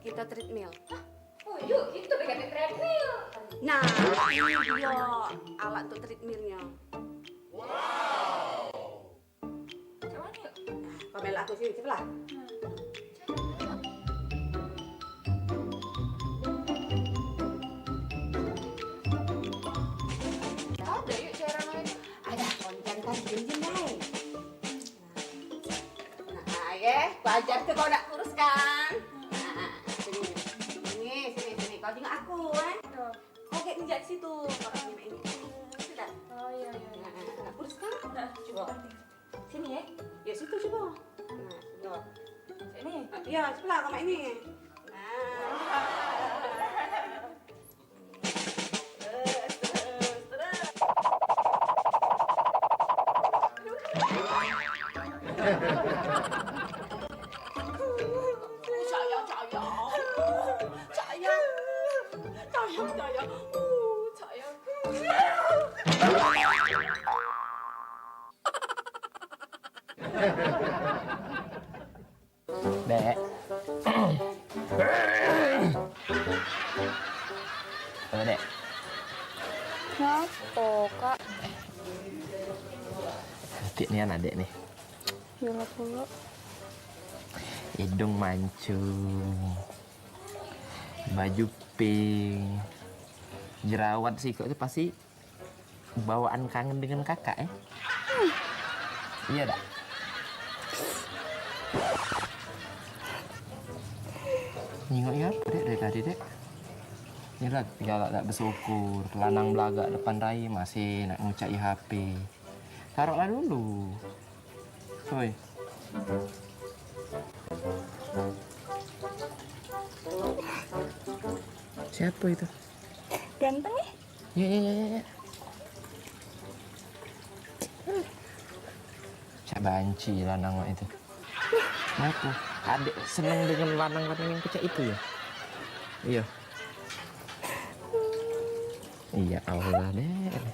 kita treadmill. Oh yuk, itu pakai treadmill. Nah, ini dia alat untuk treadmillnya. Coba yuk. Kau belok aku sini, sebelah. Ada yuk cara main. Ada konten kan jin-jin deh. Nah, ya, kau ajar ke kau nak kurus kan? Nah, sini. Sini. Kau tengok aku, Tuh. Kau kayak pijat situ. Kau nak ini. Sudah. Oh iya. Nak kurus kan? Udah, Coba. Sini ya. Ya situ coba. Nah, coba. Sini. Ya, sebelah kau ini. Nah. Dek. Apa, Dek? Kenapa, Kak? Adik nih anak Dek nih. Gila pula. Hidung mancung. Baju pink. Jerawat sih kok itu pasti bawaan kangen dengan kakak ya. Iya, Dak. Nengoknya apa Dek dari tadi, Dek? Ini lah galak tak bersyukur, lanang belagak depan rai masih nak ngucap HP. Taruhlah dulu. Woi. Siapa itu? Ganteng ya? Ya. Cak banci lanang itu. Aku adik seneng dengan lanang-lanang yang kecak itu ya? Iya. Iya Allah Dek.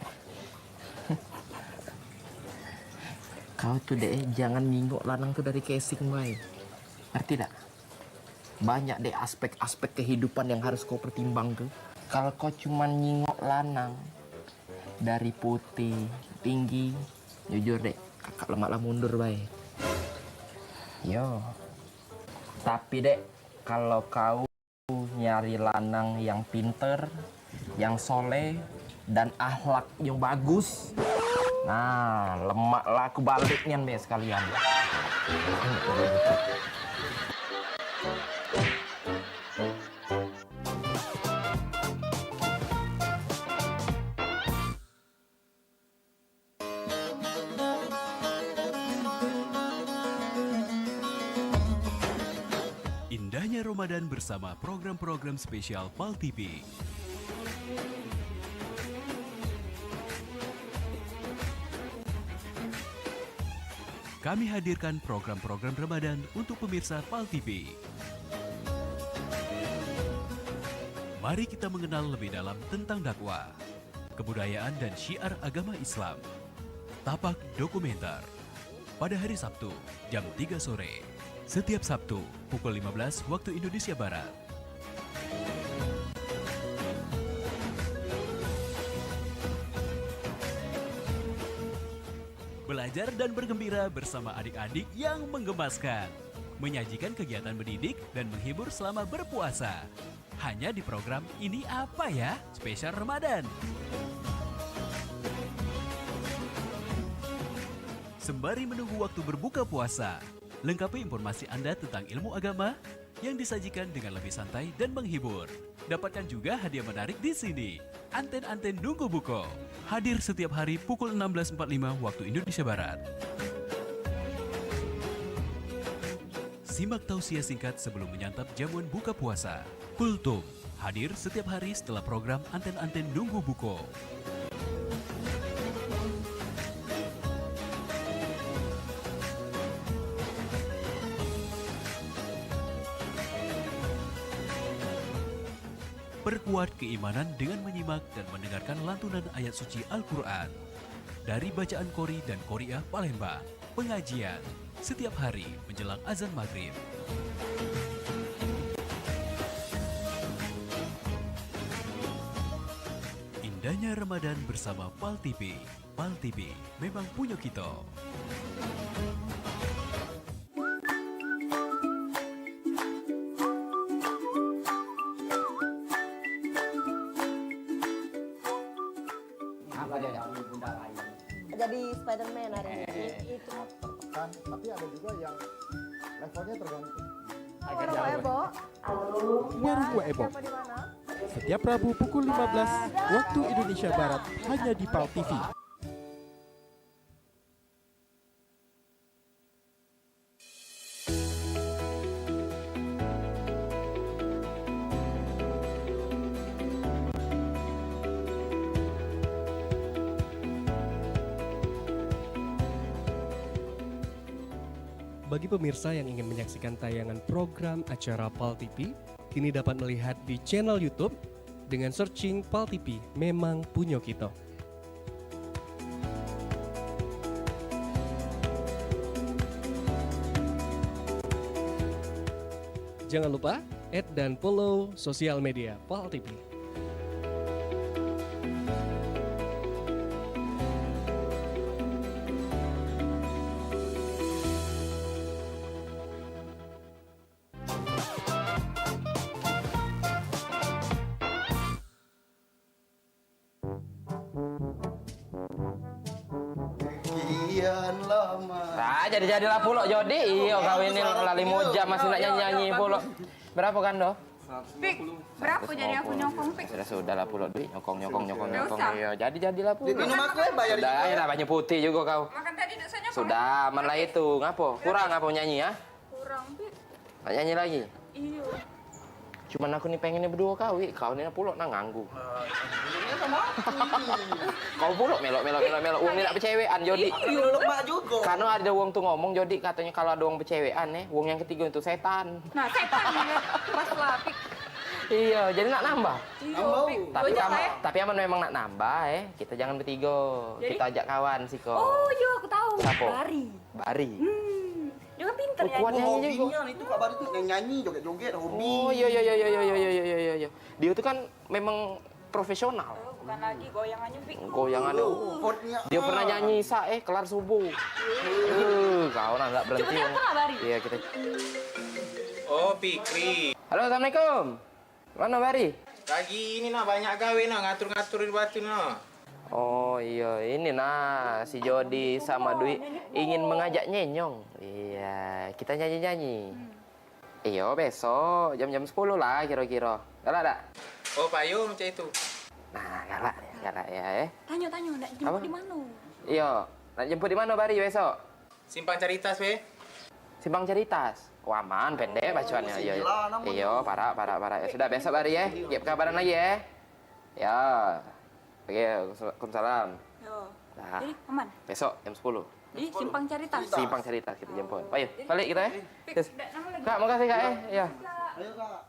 Kau tuh Dek jangan ningok lanang tuh dari casing baik. Ngerti tak? Banyak deh aspek-aspek kehidupan yang harus kau pertimbangkan. Kalau kau cuma nyingok lanang dari putih, tinggi, jujur deh, kakak lemaklah mundur baik. Yo. Tapi dek, kalau kau nyari lanang yang pinter, yang soleh, dan akhlak yang bagus, nah lemaklah aku baliknya nih sekalian. Indahnya Ramadan bersama program-program spesial PAL TV. Kami hadirkan program-program Ramadan untuk pemirsa PAL TV. Mari kita mengenal lebih dalam tentang dakwah, kebudayaan dan syiar agama Islam. Tapak Dokumenter pada hari Sabtu jam 3 sore. Setiap Sabtu pukul 15 waktu Indonesia Barat. Belajar dan bergembira bersama adik-adik yang menggemaskan. Menyajikan kegiatan mendidik dan menghibur selama berpuasa. Hanya di program Ini Apa Ya? Spesial Ramadan. Sembari menunggu waktu berbuka puasa, lengkapi informasi Anda tentang ilmu agama yang disajikan dengan lebih santai dan menghibur. Dapatkan juga hadiah menarik di sini. Anten-anten Nunggu Buko. Hadir setiap hari pukul 16.45 waktu Indonesia Barat. Simak tausiah singkat sebelum menyantap jamuan buka puasa. Kultum. Hadir setiap hari setelah program Anten-anten Nunggu Buko. Perkuat keimanan dengan menyimak dan mendengarkan lantunan ayat suci Al-Quran. Dari bacaan Qori dan Qoriah Palembang, pengajian setiap hari menjelang azan maghrib. Indahnya Ramadan bersama PAL TV. PAL TV memang punya kita. Apa dia? Jadi Spider-Man hari ini itu. Kan, tapi ada juga yang levelnya tergantung. Warung Ebo. Warung Kue Ebo. Siapa di mana? Setiap Rabu pukul 15 waktu Indonesia Barat hanya di PAL TV. Bagi pemirsa yang ingin menyaksikan tayangan program acara PAL TV, kini dapat melihat di channel YouTube dengan searching PAL TV memang punya kita. Jangan lupa add dan follow sosial media PAL TV. Kian lama. Nah, jadi-jadilah pulok Jodi. Iyo kawinin lali moja masih nak nyanyi pulok. Berapa kan do? Pik, berapa jadi aku nyokong Pik? Sudah lah pulok duit nyokong. Nggak usah. Iya, jadi-jadilah pulok. Minum aku ya bayar Sudah, juga. ya lah banyak putih juga kau. Makan tadi dosanya apa? Sudah, aman lah itu. Ngapo? Kurang apa nyanyi ya? Kurang Pik. Nak nyanyi lagi? Iya. Cuman aku nih pengennya berdua kau nih pulok nang nganggu. Kau pulok melok. Uang ini nak bercewekan Jodi. Iya, lemak juga. Karena ada uang tuh ngomong Jodi katanya kalau ada uang bercewekan uang yang ketiga itu setan. Nah, setan ya. Pas lah Pik. Iya, jadi nak nambah. Iya Nambah. Pik. Tapi aman memang nak nambah Kita jangan bertiga. Jadi? Kita ajak kawan sih kok. Oh iya aku tahu. Siapa? Bari. Bari. Dia kan pinter ya. Kuat nyanyi juga. Hobinya itu Kak Bari tuh yang nyanyi, joget-joget, hobi. Oh iya. Dia tuh kan memang profesional. Oh, bukan lagi goyangannya Pik. Goyangan Hotnya. dia pernah nyanyi kelar subuh. Kau nggak berhenti. Coba telepon lah Bari. Iya kita. Oh, Pikri. Halo, assalamualaikum. Mana Bari? Lagi ini nah banyak gawe nah ngatur-ngaturin batu nah. Oh iya, ini si Jodi sama Dwi ingin mengajak nyenyong. Iya, kita nyanyi-nyanyi. Iya, besok jam-jam 10 lah kira-kira. Galak tak? Oh, payo macam itu. Nah, galak ya. Tanya, nak Apa? jemput di mana? Iya, nak jemput di mana Bari besok? Simpang Caritas we. Simpang Ceritas. Oh, aman, pendek bacaannya. Iya, parah. Ya sudah besok Bari ya. Gap kabaran lagi ya. Ya. Oke, Waalaikumsalam. Yo. Nah, Jadi aman. besok jam 10. Di Simpang Caritas. Simpang Ceritas kita jemput. Ayo, balik kita ya. Pik, Yes. ada nama lagi. Kak, makasih Kak ya. Iya. Ayo Kak.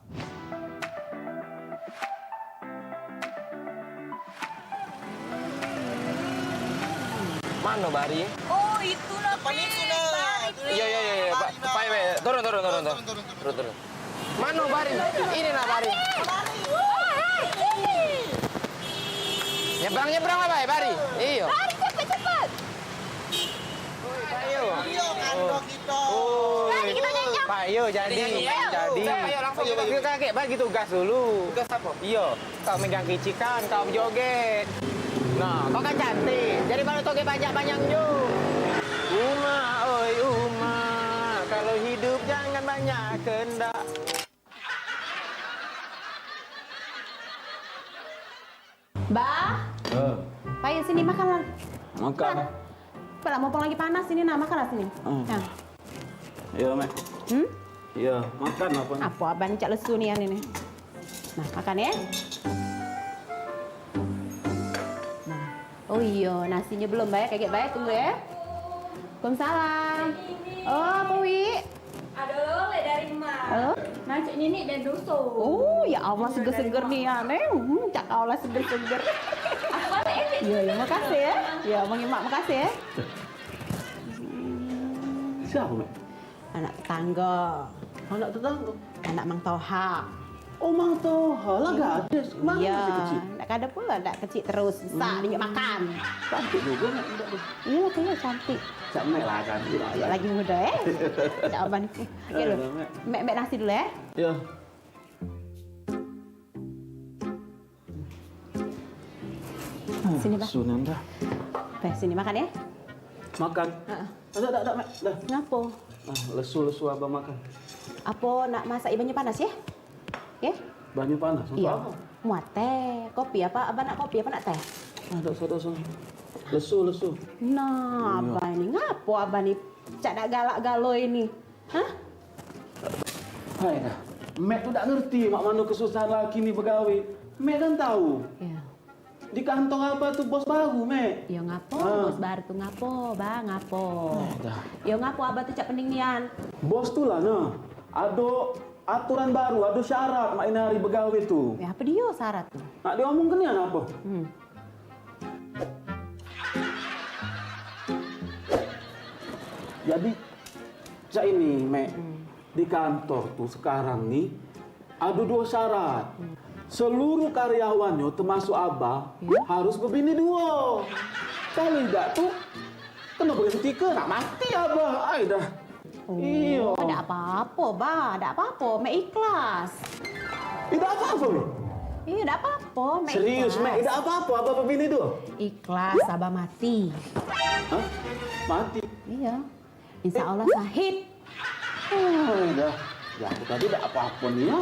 Mana Bari? Oh, itu lah. Depan itu nah. Iya. Pak, turun. Turun. Mana Bari? Ini lah Bari. Nyebrang lah Bari. Iya. Bari cepat. Ayo. Iya, kandang kita. Pak, ayo jadi. Ayo langsung kita kakek bagi tugas dulu. Tugas apa? Iya, kau megang kicikan, kau joget. Nah, kau kan cantik. Jadi baru toge banyak jo. Uma, oi Uma, kalau hidup jangan banyak kendak. Payo sini makan lah. Makan. Pak, mumpung lagi panas ini makan lah sini. Nah. Iya, Mek. Iya, makan apa? Apa abang cak lesu nih ini. Nah, makan ya. Nah. Oh iya, nasinya belum bayar, kayak bayar tunggu ya. Waalaikumsalam. Oh, apa Wi? Ada oleh dari emak. Oh. Nah, Cik Nini dan Duso. Oh, ya Allah seger-seger nih ya, Neng. Cak Allah seger-seger. Apa nih? Iya, makasih ya. Ya, Mak makasih ya. Siapa, Mek? Anak tetangga. Anak tetangga? Anak Mang Toha. Omang Toha lah gadis. Kemana Iya, masih kecil? nak ada pula nak kecil terus besar dia makan. Cantik juga Mek budak tu. Iya, kayaknya cantik. Cak Mek lah cantik lah. Ya, lagi muda Tak abang ni. Okey lu. Mek nasi dulu Ya. Sini, Bang. Sunan dah. Sini makan ya. Makan. Tak, Mek. Dah. Ngapo? Lesu-lesu abang makan. Apa nak masak banyak panas ya? Ya? Banyak panas. Untuk Iya. apa? Muat teh, kopi apa? Abang nak kopi apa nak teh? Tak. Lesu. Nah, abang ni ngapo abang ni cak nak galak galoi ni? Hah? Hai dah. Mek tu tak ngerti mak mana kesusahan laki ni bergawe. Mek kan tahu. Ya. Di kantor apa tu bos baru, Mek? Ya ngapo? Ah. Bos baru tu ngapo, bang? Ngapo? Dah. Ya ngapo abang tu cak pening nian? Bos tu lah nah. Ada aturan baru, ada syarat mak ini hari bergawe tu. Ya apa dia syarat tu? Nak diomong ke ni apa? Jadi cak ini, Mek. Di kantor tu sekarang ni ada 2 syarat. Seluruh karyawannya termasuk Abah harus berbini 2. Kalau tidak tu kena berhenti ke nak mati Abah. Ai dah. Iya. Ada apa-apa, bah. Ada apa-apa. Mek ikhlas. Tidak apa-apa, Mek. Iya, ada apa-apa. Mek Serius, ikhlas. Mek. Tidak apa-apa. Abah berbini 2. Ikhlas, abah mati. Hah? Mati? Iya. Insya Allah sahid. Ai dah. Ya, aku tadi tidak apa-apa ni. Ya.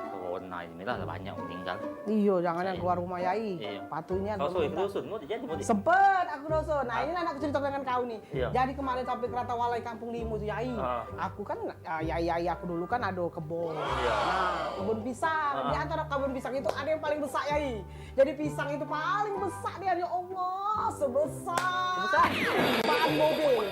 Corona ini lah banyak yang meninggal. Iya, jangan yang keluar rumah Yai. Iya. Patunya. Kau suruh rusun, mau jadi mau. Sempet aku dosun. Nah, ini aku cerita dengan kau nih. Iya. Jadi kemarin sampai ke Rata Walai Kampung Limu tuh Yai. Ah. Aku kan Yai aku dulu kan ada kebun. Iya. Nah, kebun pisang. Di antara kebun pisang itu ada yang paling besar Yai. Jadi pisang itu paling besar dia, ya Allah, sebesar ban mobil.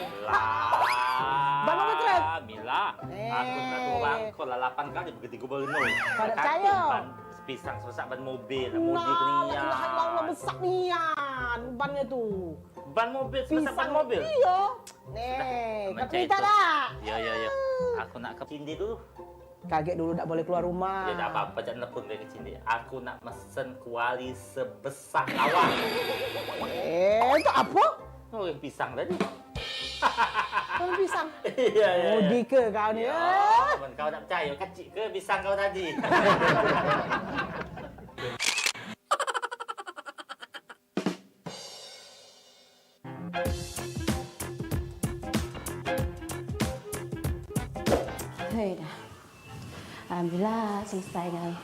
Ban mobil truk. Mila, aku nak orang kau lalapan kali begitu gubernur. Kau tak percaya? Pisang sebesar ban mobil, Nah, muji kenian. la Allah besar nian bannya tuh. Ban mobil sebesar ban mobil. Iya. Nih, Macam kita itu. dah. Ya. Aku nak ke Cindi dulu. Kaget dulu tak boleh keluar rumah. Ya tak apa-apa, jangan telepon dari Cindi. Aku nak mesen kuali sebesar lawan. Itu apa? Oh, yang pisang tadi. Kau pisang. Iya. Mudi ke kau ni? Ya, kau tak percaya, kecil ke pisang kau tadi? Hei dah. Alhamdulillah selesai guys.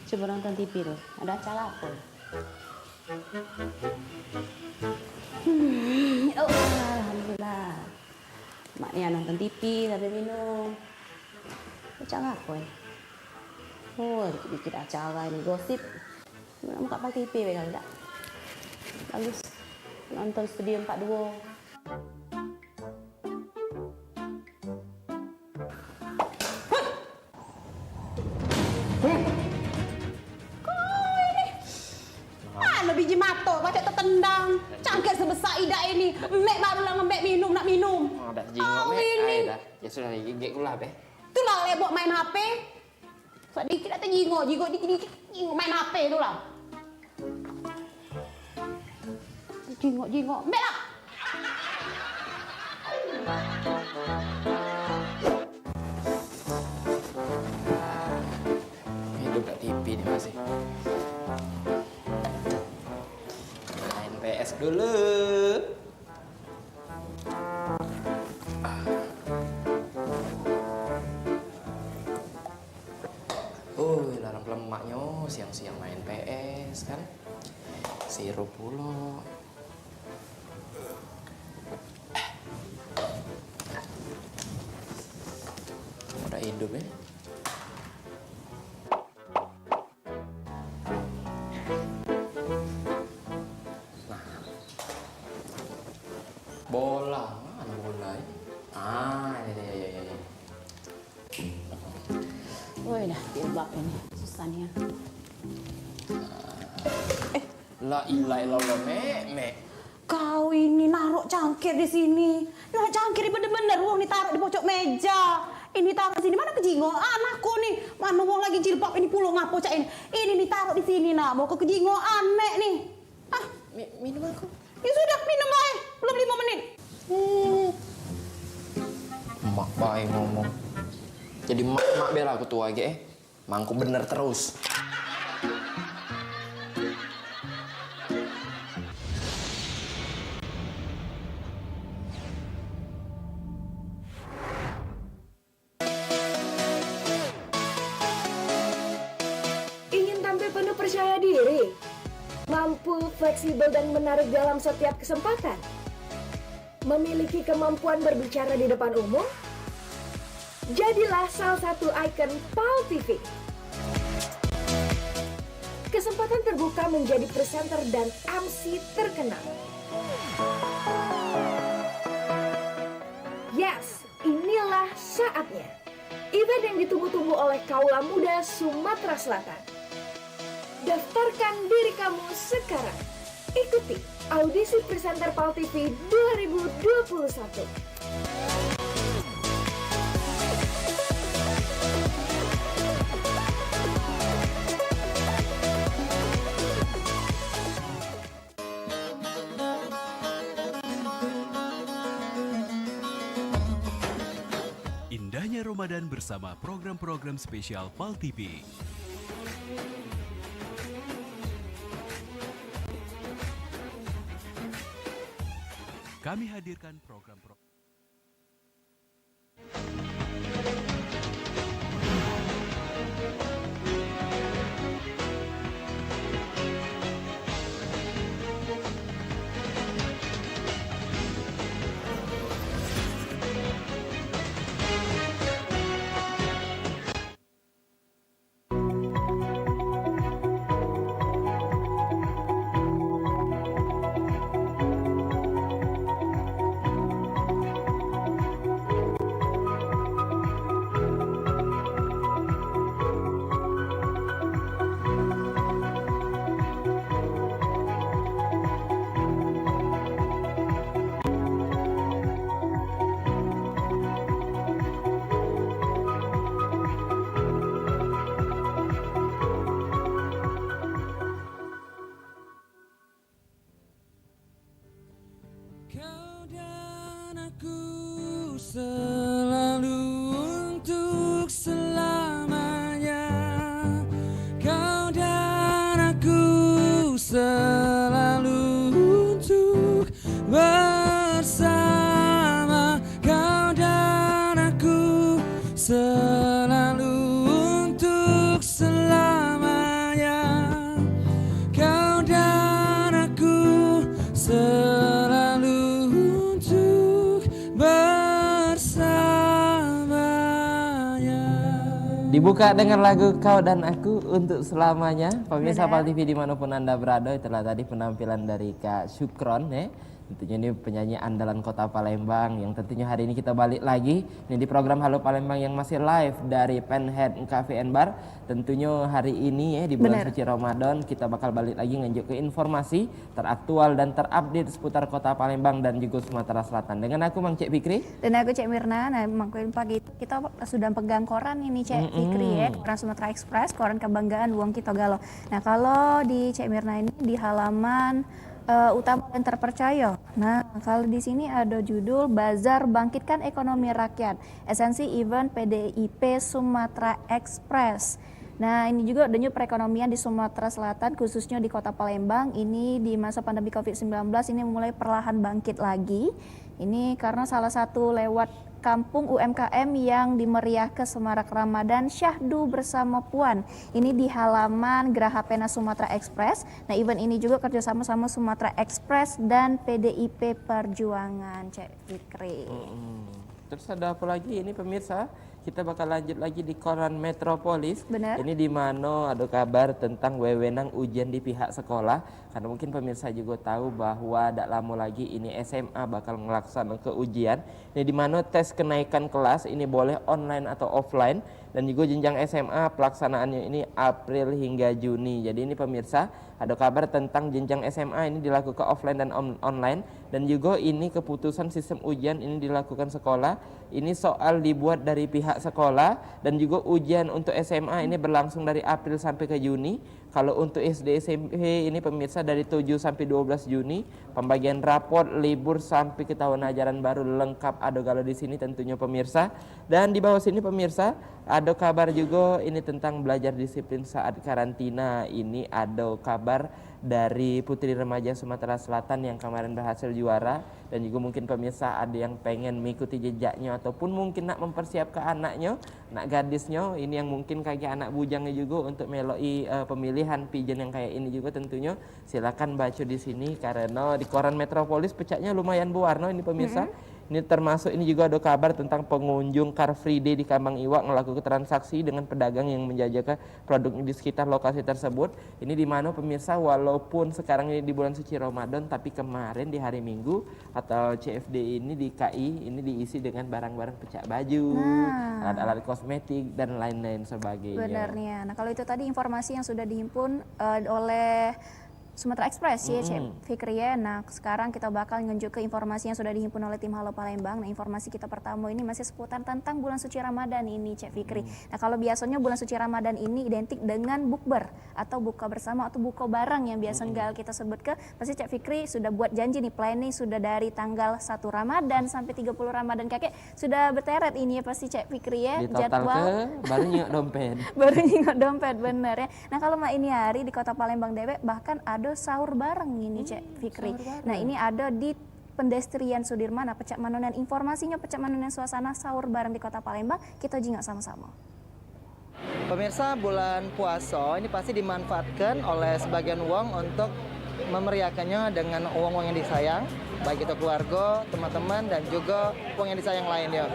Coba nonton TV dulu. Ada acara apa? Oh, alhamdulillah. Maknya nonton TV sambil minum. Acara apa ya? Oh, dikit-dikit acara ini gosip. Nak buka pakai TV kali tak? Bagus. Nonton Studio 42. Biji mato, macam tertendang. Cangkir sebesar idak ini. Mek baru lah mek minum, nak minum. Oh, dah jingok, Mek. ini. Ai dah. Ya sudah, gigit pula, Beh. Itulah lebok main HP. Sedikit nak terjingok, dikit-dikit main HP tu lah. Jingok. Mek lah. Hidup kat TV ni masih. Main PS dulu. Larang lemaknya siang-siang main PS kan. Sirup pula. Udah hidup ya. Bola, mana bola ini? Ya. Woi dah, jilbab ini susah nih ya. La ilaha illallah, Mek. Kau ini naruh cangkir di sini. Naruh cangkir bener-bener uang ditaruh di pojok meja. Ini taruh di sini, mana kejingoan aku nih. Mana uang lagi jilbab ini pulau ngapo cak ini. Ini ditaruh di sini nak, mau ke kejingoan mek nih. Ah, minum aku. Ya sudah, minum bae. Belum 5 menit. Mak baik ngomong. Jadi mak bela aku tua lagi Mangku bener terus. Ingin tampil penuh percaya diri? Mampu, fleksibel, dan menarik dalam setiap kesempatan? Memiliki kemampuan berbicara di depan umum? Jadilah salah satu ikon PAL TV. Kesempatan terbuka menjadi presenter dan MC terkenal. Yes, inilah saatnya. Event yang ditunggu-tunggu oleh kaula muda Sumatera Selatan. Daftarkan diri kamu sekarang. Ikuti audisi presenter PAL TV 2021. Indahnya Ramadan bersama program-program spesial PAL TV. Kami hadirkan program-program selalu untuk selamanya. Kau dan aku selalu untuk bersama. Kau dan aku selalu untuk selamanya. Kau dan aku selalu untuk Dibuka dengan lagu Kau dan Aku untuk selamanya. Pemirsa PAL TV dimanapun Anda berada, itulah tadi penampilan dari Kak Syukron Tentunya ini penyanyi andalan kota Palembang yang tentunya hari ini kita balik lagi ini di program Halo Palembang yang masih live dari Penhead Cafe and Bar. Tentunya hari ini di bulan suci Ramadan kita bakal balik lagi nganjuk ke informasi teraktual dan terupdate seputar kota Palembang dan juga Sumatera Selatan. Dengan aku Mang Cek Fikri dan aku Cek Mirna. Nah, Mangkuin pagi kita sudah pegang koran ini Cek Fikri koran Sumatera Express, koran kebanggaan Wong Kito Galo. Nah, kalau di Cek Mirna ini di halaman utama dan terpercaya. Nah, kalau di sini ada judul Bazar Bangkitkan Ekonomi Rakyat, esensi event PDIP Sumatera Express. Nah, ini juga denyut perekonomian di Sumatera Selatan, khususnya di kota Palembang. Ini di masa pandemi COVID-19 ini mulai perlahan bangkit lagi. Ini karena salah satu lewat kampung UMKM yang dimeriah ke Semarak Ramadan Syahdu bersama Puan. Ini di halaman Geraha Pena Sumatera Express. Nah, event ini juga kerjasama sama Sumatera Express dan PDIP Perjuangan, Cek Fikri. Terus ada apa lagi ini pemirsa? kita bakal lanjut lagi di koran Metropolis. Benar. Ini di mana ada kabar tentang wewenang ujian di pihak sekolah. Karena mungkin pemirsa juga tahu bahwa tidak lama lagi ini SMA bakal melaksanakan ke ujian. Ini di mana tes kenaikan kelas ini boleh online atau offline. Dan juga jenjang SMA pelaksanaannya ini April hingga Juni. Jadi ini pemirsa ada kabar tentang jenjang SMA ini dilakukan offline dan online. Dan juga ini keputusan sistem ujian ini dilakukan sekolah. Ini soal dibuat dari pihak sekolah. Dan juga ujian untuk SMA ini berlangsung dari April sampai ke Juni. Kalau untuk SD SMP ini pemirsa dari 7 sampai 12 Juni. Pembagian raport, libur sampai ke tahun ajaran baru lengkap ada kalau di sini tentunya pemirsa. Dan di bawah sini pemirsa ada kabar juga ini tentang belajar disiplin saat karantina. Ini ada kabar dari putri remaja Sumatera Selatan yang kemarin berhasil juara. Dan juga mungkin pemirsa ada yang pengen mengikuti jejaknya ataupun mungkin nak mempersiapkan anaknya, nak gadisnya. Ini yang mungkin kayak anak bujangnya juga untuk meloi pemilihan pijen yang kayak ini juga tentunya. Silakan baca di sini karena di koran Metropolis pecahnya lumayan berwarna ini pemirsa. Ini termasuk ini juga ada kabar tentang pengunjung Car Free Day di Kambang Iwak melakukan transaksi dengan pedagang yang menjajakan produk di sekitar lokasi tersebut. Ini di mana pemirsa walaupun sekarang ini di bulan suci Ramadan tapi kemarin di hari Minggu atau CFD ini di KI ini diisi dengan barang-barang pecah baju, alat-alat kosmetik dan lain-lain sebagainya. Benarnya. Nah kalau itu tadi informasi yang sudah dihimpun oleh Sumatera Express ya Cik Fikri ya. Nah sekarang kita bakal ngejuk ke informasi yang sudah dihimpun oleh tim Halo Palembang. Nah informasi kita pertama ini masih seputar tentang bulan suci Ramadan ini Cik Fikri. Nah kalau biasanya bulan suci Ramadan ini identik dengan bukber atau buka bersama atau buka bareng yang biasa kita sebut ke. Pasti Cik Fikri sudah buat janji nih planning sudah dari tanggal 1 Ramadan sampai 30 Ramadan kakek sudah berteret ini ya pasti Cik Fikri ya. Di total jadwal ke baru nyingok dompet. baru nyingok dompet bener ya. Nah kalau ini hari di Kota Palembang Dewek bahkan ada sahur bareng ini Cik Fikri. Nah ini ada di Pendestrian Sudirman. Nah pecak manonan informasinya pecak manonan suasana sahur bareng di Kota Palembang. Kita jingak sama-sama. Pemirsa, bulan puasa ini pasti dimanfaatkan oleh sebagian uang untuk memeriahkannya dengan uang-uang yang disayang, baik itu keluarga, teman-teman, dan juga uang yang disayang lainnya.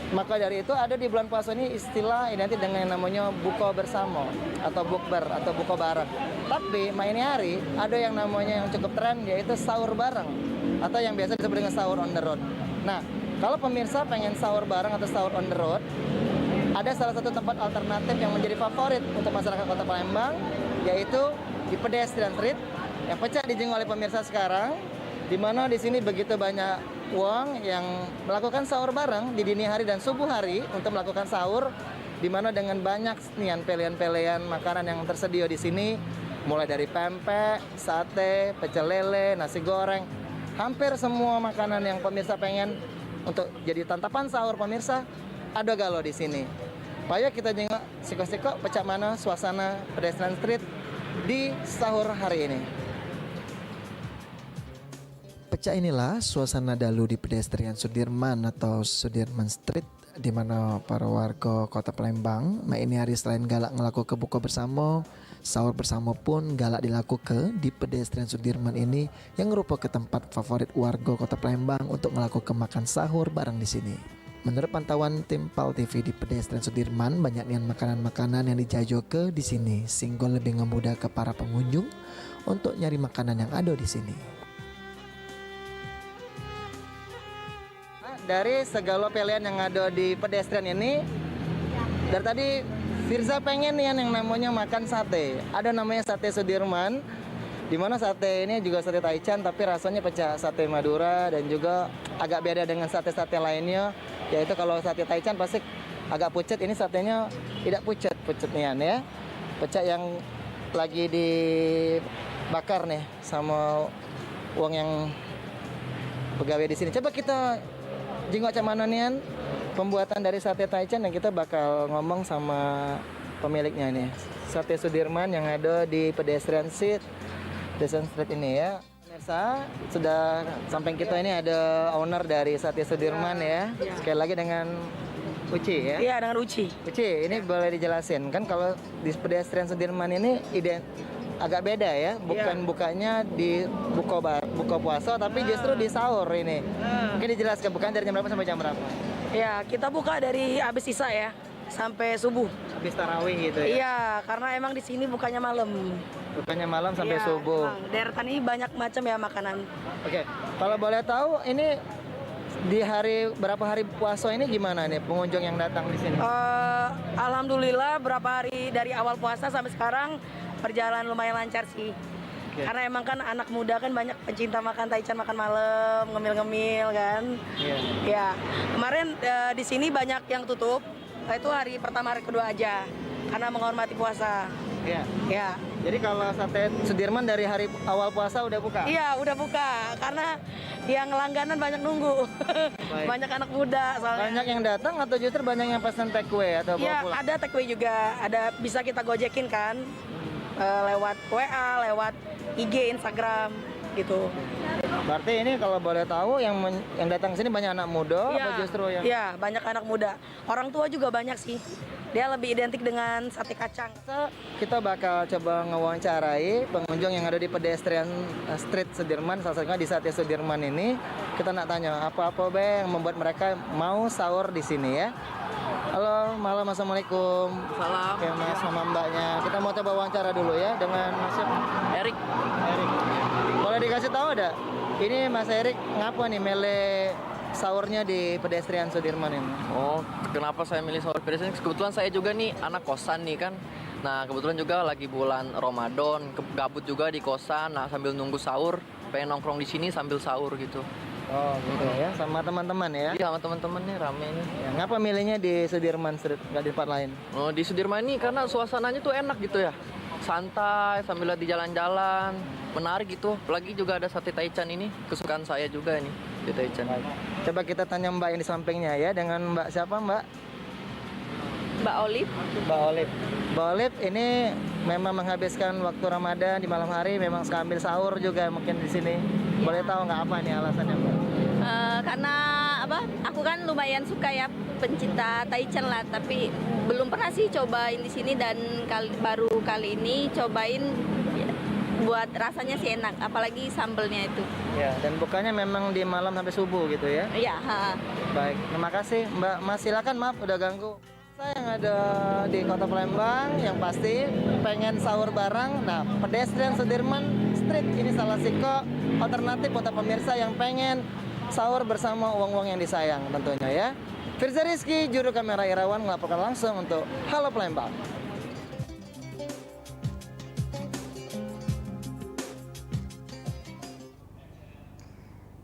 Maka dari itu ada di bulan puasa ini istilah identik dengan yang namanya buka bersama atau bukber atau buka bareng. Tapi ini hari ada yang namanya yang cukup tren yaitu sahur bareng atau yang biasa disebut dengan sahur on the road. Nah, kalau pemirsa pengen sahur bareng atau sahur on the road, ada salah satu tempat alternatif yang menjadi favorit untuk masyarakat Kota Palembang yaitu di Pedestrian Street yang pecah dijinjing oleh pemirsa sekarang, di mana di sini begitu banyak uang yang melakukan sahur bareng di dini hari dan subuh hari untuk melakukan sahur, di mana dengan banyak nian pilihan-pilihan makanan yang tersedia di sini, mulai dari pempek, sate, pecel lele, nasi goreng, hampir semua makanan yang pemirsa pengen untuk jadi tantapan sahur pemirsa ada galau di sini. Ayo kita jengok siko-siko pecah mana suasana Pedestrian Street di sahur hari ini. Pecah inilah suasana dalu di Pedestrian Sudirman atau Sudirman Street, di mana para warga Kota Palembang ini hari selain galak ngelaku buka bersama, sahur bersama pun galak dilakukan di Pedestrian Sudirman ini yang merupakan tempat favorit warga Kota Palembang untuk melakukan makan sahur bareng di sini. Menurut pantauan tim PAL TV di Pedestrian Sudirman, banyak makanan-makanan yang dijajoke di sini, sehingga lebih ngemudah ke para pengunjung untuk nyari makanan yang ada di sini. Dari segala pilihan yang ada di pedestrian ini, dari tadi Firza pengen nih yang namanya makan sate. Ada namanya sate Sudirman, di mana sate ini juga sate taichan tapi rasanya pecah sate Madura dan juga agak beda dengan sate-sate lainnya. Yaitu kalau sate taichan pasti agak pucat, ini satenya tidak pucat nian ya. Pecah yang lagi dibakar nih sama uang yang pegawai di sini. Coba kita jengok camananian pembuatan dari sate taichan dan kita bakal ngomong sama pemiliknya nih. Sate Sudirman yang ada di Pedestrian Street ini ya. Pemirsa, sudah samping kita ini ada owner dari Sate Sudirman ya. Sekali lagi dengan Uci ya. Iya, dengan Uci. Uci, ini boleh dijelasin kan kalau di Pedestrian Sudirman ini agak beda ya, bukan bukanya di buka puasa tapi justru di sahur ini. Mungkin dijelaskan bukan dari jam berapa sampai jam berapa? Ya, kita buka dari habis isya ya, sampai subuh. Habis tarawih gitu ya? Iya, karena emang di sini bukannya malam. Bukannya malam sampai Iya, subuh. emang. Deretan ini banyak macam ya makanan. Oke, kalau boleh tahu ini di berapa hari puasa ini gimana nih pengunjung yang datang di sini? Alhamdulillah berapa hari dari awal puasa sampai sekarang perjalanan lumayan lancar sih. Karena emang kan anak muda kan banyak pencinta makan taichan, makan malam, ngemil-ngemil kan. Ya, kemarin di sini banyak yang tutup. Itu hari pertama, hari kedua aja, karena menghormati puasa. Iya. Ya. Jadi kalau sate Sudirman dari hari awal puasa udah buka? Iya, udah buka. Karena yang langganan banyak nunggu. Banyak anak muda soalnya. Banyak yang datang atau justru banyak yang pesan take away atau bawa Iya, pulang? ada take away juga. Ada bisa kita gojekin kan. Lewat WA, lewat IG, Instagram gitu. Berarti ini kalau boleh tahu yang datang sini banyak anak muda Iya, atau justru yang? Iya, banyak anak muda. Orang tua juga banyak sih. Dia lebih identik dengan sate kacang. Kita bakal coba ngewawancarai pengunjung yang ada di pedestrian street Sudirman, salah satunya di Sate Sudirman ini. Kita nak tanya apa-apa yang membuat mereka mau sahur di sini ya. Halo, malam, assalamualaikum. Salam. Oke, Mas sama Mbaknya. Kita mau coba wawancara dulu ya dengan Mas siapa? Erik. Boleh dikasih tahu ada? Ini Mas Erik ngapa nih mele sahurnya di pedestrian Sudirman ini? Oh, kenapa saya milih sahur pedestrian? Kebetulan saya juga nih anak kosan nih kan. Nah, kebetulan juga lagi bulan Ramadan, gabut juga di kosan. Nah, sambil nunggu sahur, pengen nongkrong di sini sambil sahur gitu. Oh, gitu ya. Sama teman-teman ya? Iya, sama teman-teman nih rame nih. Ya, ngapa milihnya di Sudirman Street, nggak di tempat lain? Oh, di Sudirman ini karena suasananya tuh enak gitu ya. Santai sambil lihat di jalan-jalan, menarik gitu. Apalagi juga ada sate taichan ini, kesukaan saya juga ini, sate taichan. Coba kita tanya Mbak yang di sampingnya ya, dengan Mbak siapa Mbak? Mbak Olive. Mbak Olive. Mbak Olive ini memang menghabiskan waktu Ramadan di malam hari, memang sambil sahur juga mungkin di sini. Boleh tahu nggak apa nih alasannya Mbak? Karena apa? Aku kan lumayan suka ya pencinta taichan lah, tapi belum pernah sih cobain di sini dan baru kali ini cobain ya, buat rasanya sih enak, apalagi sambelnya itu. Ya, dan bukanya memang di malam sampai subuh gitu ya? Iya. Baik, terima kasih Mbak. Mas silakan, maaf udah ganggu. Saya yang ada di Kota Palembang yang pasti pengen sahur bareng. Nah, pedestrian Sudirman Street ini salah satu alternatif untuk pemirsa yang pengen sahur bersama uang-uang yang disayang tentunya ya. Firza Rizky, juru kamera Irawan melaporkan langsung untuk Halo Palembang.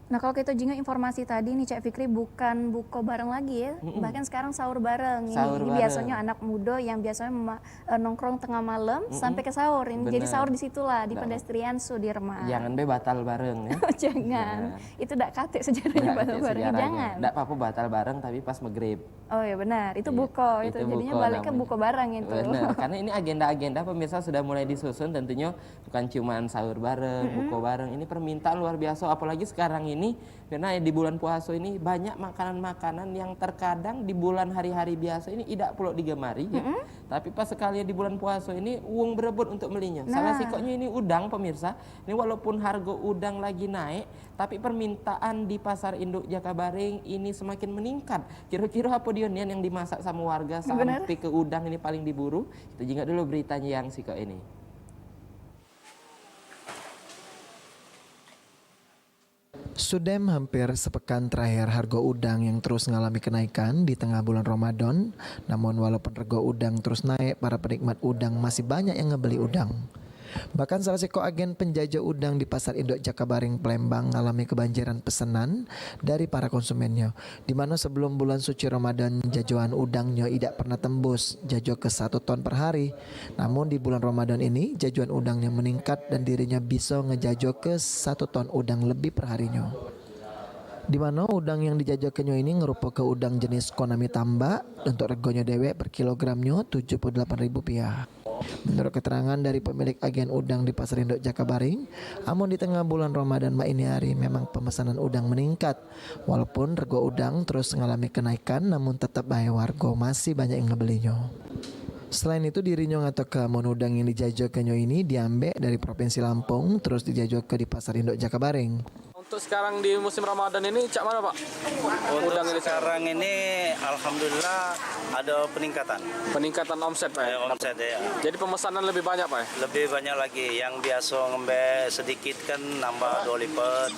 Nah kalau kita juga informasi tadi nih Cak Fikri bukan buka bareng lagi ya, bahkan sekarang sahur bareng. Sahur Ini bareng. biasanya anak muda yang biasanya nongkrong tengah malam sampai ke sahur. Ini jadi Bener. sahur di situlah di pedestrian Sudirman. Jangan be batal bareng ya. Jangan, itu tidak kate sejarahnya batal bareng. Jangan. Tidak apa-apa batal bareng tapi pas maghrib. Oh ya benar, itu buko, itu jadinya buko balik ke namanya. buko bareng itu. Benar, karena ini agenda-agenda pemirsa sudah mulai disusun tentunya bukan cuma sahur bareng, buko bareng. Ini permintaan luar biasa apalagi sekarang ini karena di bulan puasa ini banyak makanan-makanan yang terkadang di bulan hari-hari biasa ini tidak perlu digemari ya. Tapi pas sekali di bulan puasa ini uang berebut untuk belinya. Salah sikoknya ini udang pemirsa. Ini walaupun harga udang lagi naik, tapi permintaan di pasar induk Jakabaring ini semakin meningkat. Kira-kira apa dia yang dimasak sama warga sampai ke udang ini paling diburu. Kita juga dulu beritanya yang sikok ini. Sudem hampir sepekan terakhir harga udang yang terus mengalami kenaikan di tengah bulan Ramadan. Namun walaupun harga udang terus naik, para penikmat udang masih banyak yang ngebeli udang. Bahkan salah satu agen penjajah udang di Pasar Induk Jakabaring Palembang mengalami kebanjiran pesanan dari para konsumennya, di mana sebelum bulan suci Ramadan jajuan udangnya tidak pernah tembus jajo ke 1 ton per hari. Namun di bulan Ramadan ini jajuan udangnya meningkat dan dirinya bisa ngejajo ke 1 ton udang lebih per harinya. Di mana udang yang dijajakannya ini ngerupakan udang jenis Konami tambak untuk reganya dewek per kilogramnya Rp78.000. Menurut keterangan dari pemilik agen udang di Pasar Induk Jakabaring, amun di tengah bulan Ramadan ini hari memang pemesanan udang meningkat. Walaupun rego udang terus mengalami kenaikan, namun tetap baik warga masih banyak yang ngebelinya. Selain itu dirinya atau ke monudang yang dijajokannya ini diambil dari Provinsi Lampung terus dijajok ke di Pasar Induk Jakabareng. Untuk sekarang di musim Ramadan ini cak mana Pak? Untuk sekarang ini alhamdulillah ada peningkatan. Peningkatan omset Pak? Omset ya. Jadi pemesanan lebih banyak Pak? Lebih banyak lagi. Yang biasa ngembe sedikit kan nambah 2 lipat.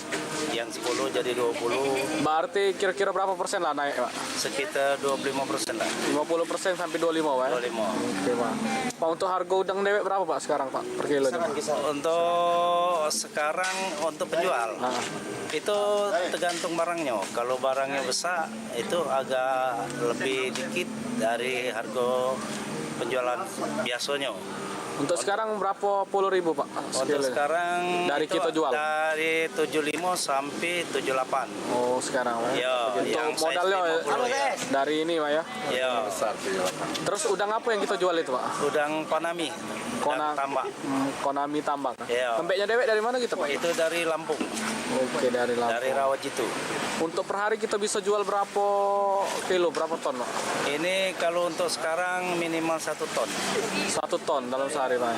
Yang 10 jadi 20. Berarti kira-kira berapa persen lah naik Pak? Sekitar 25% lah. 50% sampai 25 Pak? 25. Oke Pak. Pak untuk harga udang dewek berapa Pak sekarang Pak per kilo? Untuk sekarang untuk penjual. Itu tergantung barangnya. Kalau barangnya besar itu agak lebih dikit dari harga penjualan biasanya. Untuk sekarang berapa puluh ribu Pak? Untuk sekarang dari kita jual? Dari 75 sampai 78. Oh sekarang Pak? Ya, untuk modalnya ya. Dari ini Pak ya? Ya. Terus udang apa yang kita jual itu Pak? Udang Konami. Tambak. Konami tambak. Ya. Lembeknya dewek dari mana kita Pak? Itu dari Lampung. Oke dari Lampung. Dari Rawajitu. Untuk per hari kita bisa jual berapa kilo, berapa ton Pak? Ini kalau untuk sekarang minimal 1 ton. 1 ton dalam sehari Pak?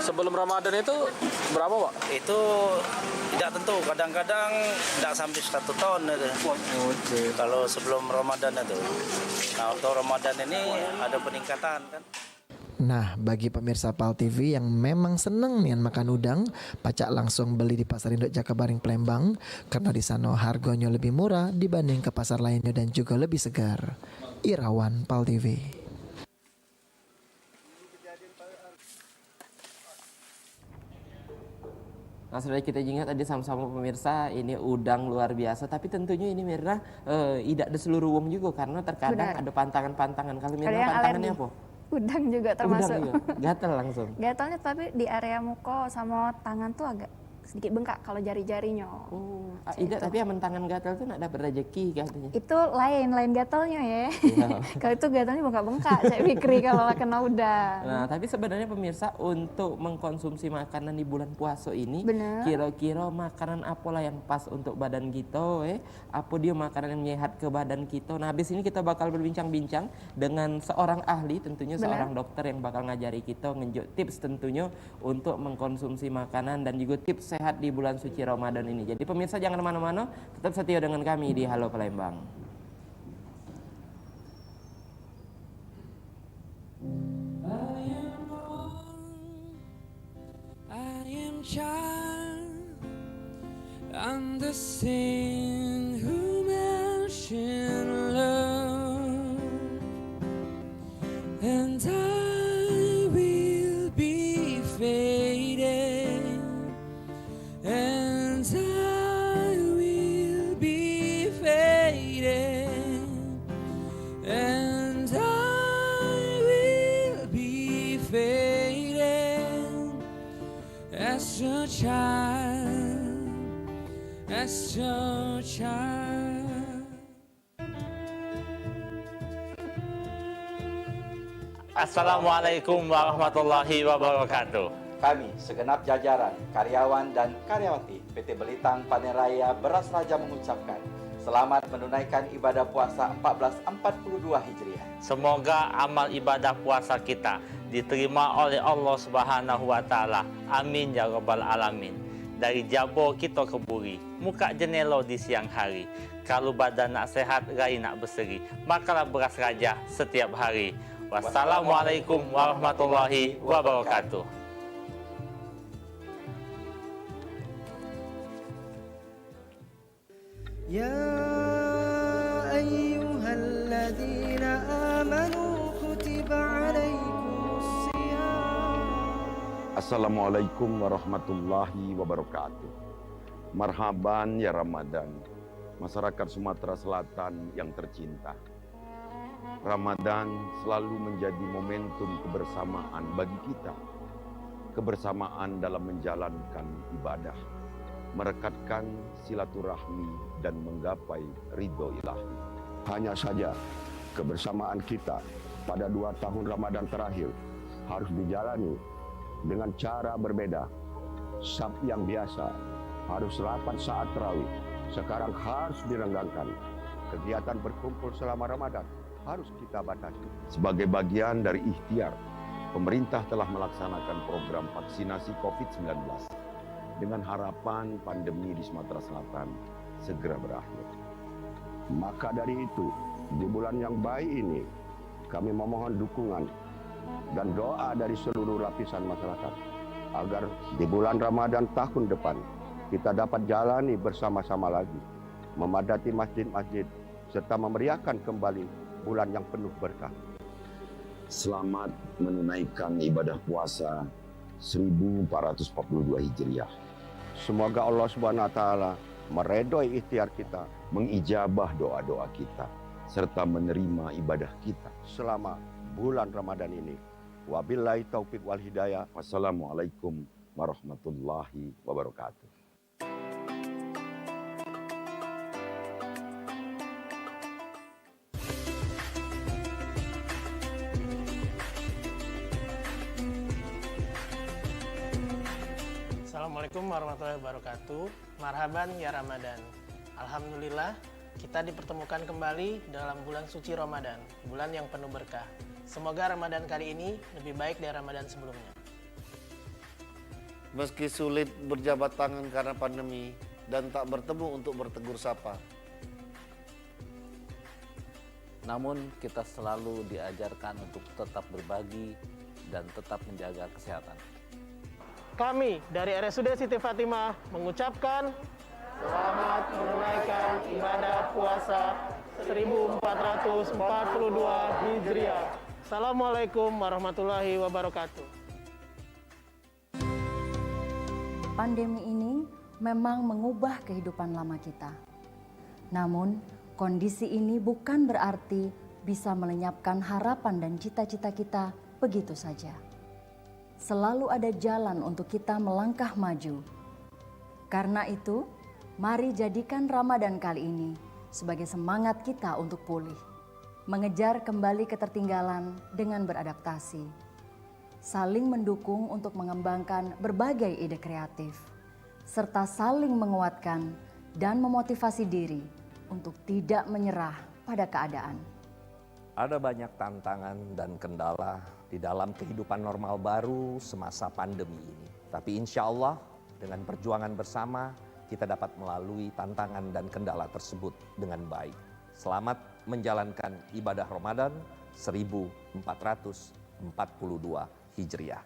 Sebelum Ramadan itu berapa Pak? Itu tidak tentu, kadang-kadang tidak sampai 1 ton itu. Kalau sebelum Ramadan itu. Nah untuk Ramadan ini ada peningkatan kan. Nah, bagi pemirsa PAL TV yang memang seneng nih makan udang, pacak langsung beli di Pasar Induk Jakabareng Palembang karena di sana harganya lebih murah dibanding ke pasar lainnya dan juga lebih segar. Irawan PAL TV. Nah, sudah kita ingat tadi sama-sama pemirsa, ini udang luar biasa. Tapi tentunya ini Mirna tidak ada seluruh wong juga karena terkadang ada pantangan-pantangan. Kalau Mirna pantangannya apa? Udang juga termasuk. Udang juga, gatal langsung. Gatalnya tapi di area muka sama tangan tuh agak sedikit bengkak kalau jari-jarinya. Oh, tidak, tapi yang tangan gatal tuh nak dapat rezeki katanya. Itu lain gatalnya ya. Kalau itu gatalnya bengkak-bengkak, saya pikir kalau kena udang. Nah, tapi sebenarnya pemirsa untuk mengkonsumsi makanan di bulan puasa ini, kira-kira makanan apalah yang pas untuk badan kita, apa dia makanan yang menyehat ke badan kita. Nah, habis ini kita bakal berbincang-bincang dengan seorang ahli, tentunya seorang dokter yang bakal ngajari kita ngenjuk tips tentunya untuk mengkonsumsi makanan dan juga tips sehat di bulan suci Ramadan ini. Jadi pemirsa jangan kemana-mana, tetap setia dengan kami di Halo Palembang. I am child, I'm the saint who mentioned love, and I will be faded, and I will be faded, and I will be faded as your child, as your child. Assalamualaikum warahmatullahi wabarakatuh. Kami, segenap jajaran, karyawan dan karyawati PT Belitang Panen Raya Beras Raja mengucapkan selamat menunaikan ibadah puasa 1442 Hijriah. Semoga amal ibadah puasa kita diterima oleh Allah Subhanahu wa taala. Amin ya rabbal alamin. Dari jabo kita keburi, muka jenelo di siang hari. Kalau badan nak sehat, rai nak berseri, makalah beras raja setiap hari. Wassalamualaikum warahmatullahi wabarakatuh. يا أيها الذين آمنوا كتب عليكم الصيام. Assalamualaikum warahmatullahi wabarakatuh. Marhaban ya Ramadan, masyarakat Sumatera Selatan yang tercinta. Ramadan selalu menjadi momentum kebersamaan bagi kita. Kebersamaan dalam menjalankan ibadah, merekatkan silaturahmi dan menggapai ridho ilahi. Hanya saja kebersamaan kita pada 2 tahun Ramadan terakhir harus dijalani dengan cara berbeda. Sabtu yang biasa harus rapat saat tarawih, sekarang harus direnggangkan. Kegiatan berkumpul selama Ramadan harus kita batasi. Sebagai bagian dari ikhtiar pemerintah telah melaksanakan program vaksinasi COVID-19 dengan harapan pandemi di Sumatera Selatan segera berakhir. Maka dari itu, di bulan yang baik ini, kami memohon dukungan dan doa dari seluruh lapisan masyarakat agar di bulan Ramadan tahun depan kita dapat jalani bersama-sama lagi, memadati masjid-masjid, serta memeriahkan kembali bulan yang penuh berkah. Selamat menunaikan ibadah puasa 1442 Hijriah. Semoga Allah Subhanahu wa taala meredoi ikhtiar kita, mengijabah doa-doa kita, serta menerima ibadah kita selama bulan Ramadan ini. Wabillahi taufiq wal hidayah. Wassalamualaikum warahmatullahi wabarakatuh. Assalamualaikum warahmatullahi wabarakatuh. Marhaban ya Ramadan. Alhamdulillah kita dipertemukan kembali dalam bulan suci Ramadan, bulan yang penuh berkah. Semoga Ramadan kali ini lebih baik dari Ramadan sebelumnya. Meski sulit berjabat tangan karena pandemi dan tak bertemu untuk bertegur sapa, namun kita selalu diajarkan untuk tetap berbagi dan tetap menjaga kesehatan. Kami dari RSUD Siti Fatimah mengucapkan selamat menunaikan ibadah puasa 1442 Hijriah. Assalamualaikum warahmatullahi wabarakatuh. Pandemi ini memang mengubah kehidupan lama kita. Namun, kondisi ini bukan berarti bisa melenyapkan harapan dan cita-cita kita begitu saja. Selalu ada jalan untuk kita melangkah maju. Karena itu, mari jadikan Ramadan kali ini sebagai semangat kita untuk pulih, mengejar kembali ketertinggalan dengan beradaptasi, saling mendukung untuk mengembangkan berbagai ide kreatif, serta saling menguatkan dan memotivasi diri untuk tidak menyerah pada keadaan. Ada banyak tantangan dan kendala di dalam kehidupan normal baru semasa pandemi ini. Tapi insya Allah dengan perjuangan bersama kita dapat melalui tantangan dan kendala tersebut dengan baik. Selamat menjalankan ibadah Ramadan 1442 Hijriah.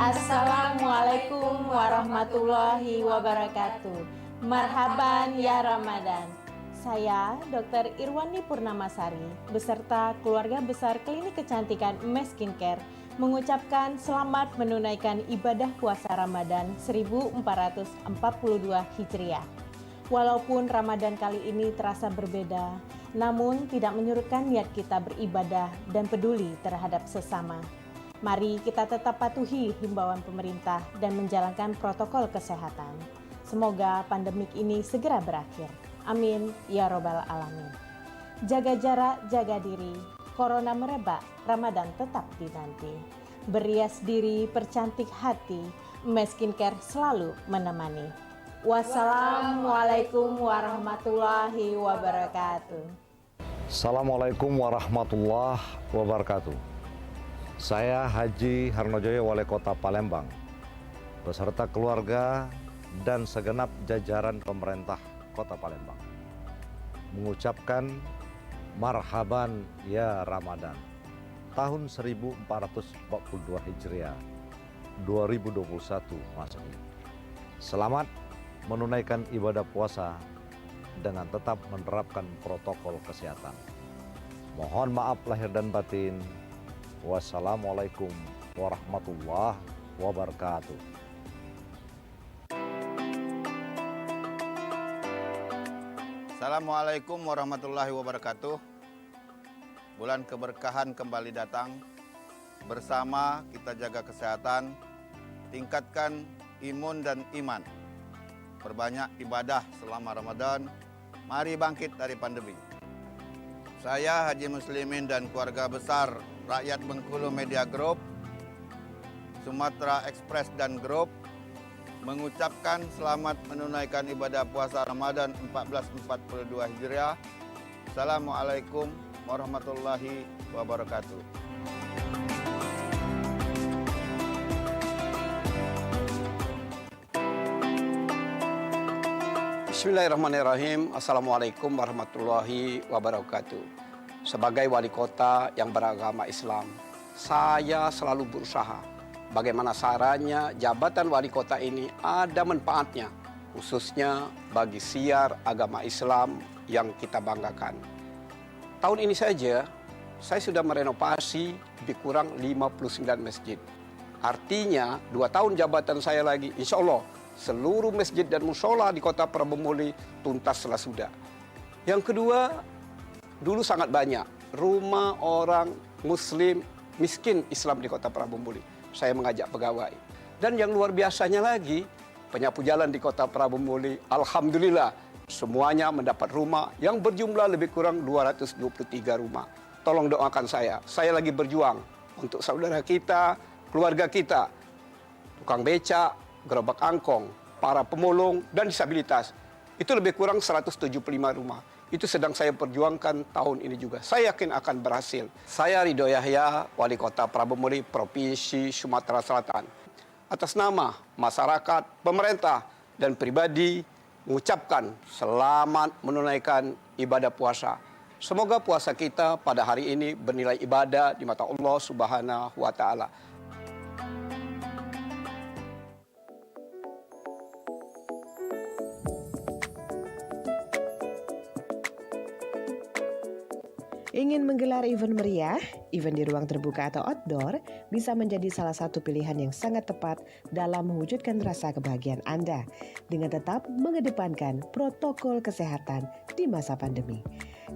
Assalamualaikum warahmatullahi wabarakatuh. Marhaban ya Ramadan. Saya Dr. Irwani Purnamasari beserta keluarga besar Klinik Kecantikan Mes Skincare mengucapkan selamat menunaikan ibadah puasa Ramadan 1442 Hijriah. Walaupun Ramadan kali ini terasa berbeda, namun tidak menyurutkan niat kita beribadah dan peduli terhadap sesama. Mari kita tetap patuhi himbauan pemerintah dan menjalankan protokol kesehatan. Semoga pandemik ini segera berakhir. Amin ya robbal alamin. Jaga jarak, jaga diri. Corona merebak, Ramadan tetap dinanti. Berias diri, percantik hati. Mes Skincare selalu menemani. Wassalamualaikum warahmatullahi wabarakatuh. Assalamualaikum warahmatullahi wabarakatuh. Saya Haji Harnojoyo, Wali Kota Palembang, beserta keluarga dan segenap jajaran pemerintah Kota Palembang, mengucapkan marhaban ya Ramadan tahun 1442 Hijriah 2021 Masehi. Selamat menunaikan ibadah puasa dengan tetap menerapkan protokol kesehatan. Mohon maaf lahir dan batin. Wassalamualaikum warahmatullahi wabarakatuh. Assalamualaikum warahmatullahi wabarakatuh. Bulan keberkahan kembali datang. Bersama kita jaga kesehatan, tingkatkan imun dan iman. Perbanyak ibadah selama Ramadan. Mari bangkit dari pandemi. Saya Haji Muslimin dan keluarga besar Rakyat Bengkulu Media Group Sumatera Express dan Group mengucapkan selamat menunaikan ibadah puasa Ramadan 1442 Hijriah. Assalamualaikum warahmatullahi wabarakatuh. Bismillahirrahmanirrahim. Assalamualaikum warahmatullahi wabarakatuh. Sebagai wali kota yang beragama Islam, saya selalu berusaha bagaimana caranya jabatan wali kota ini ada manfaatnya, khususnya bagi siar agama Islam yang kita banggakan. Tahun ini saja, saya sudah merenovasi lebih kurang 59 masjid. Artinya, 2 tahun jabatan saya lagi, insya Allah, seluruh masjid dan musola di kota Prabumuli tuntaslah sudah. Yang kedua, dulu sangat banyak rumah orang Muslim miskin Islam di kota Prabumuli. Saya mengajak pegawai. Dan yang luar biasanya lagi, penyapu jalan di kota Prabumuli, alhamdulillah, semuanya mendapat rumah yang berjumlah lebih kurang 223 rumah. Tolong doakan saya lagi berjuang untuk saudara kita, keluarga kita, tukang becak, gerobak angkong, para pemulung, dan disabilitas. Itu lebih kurang 175 rumah. Itu sedang saya perjuangkan tahun ini juga. Saya yakin akan berhasil. Saya Ridho Yahya, Wali Kota Prabumuli, Provinsi Sumatera Selatan. Atas nama masyarakat, pemerintah, dan pribadi, mengucapkan selamat menunaikan ibadah puasa. Semoga puasa kita pada hari ini bernilai ibadah di mata Allah Subhanahu wa Ta'ala. Ingin menggelar event meriah, event di ruang terbuka atau outdoor bisa menjadi salah satu pilihan yang sangat tepat dalam mewujudkan rasa kebahagiaan Anda dengan tetap mengedepankan protokol kesehatan di masa pandemi.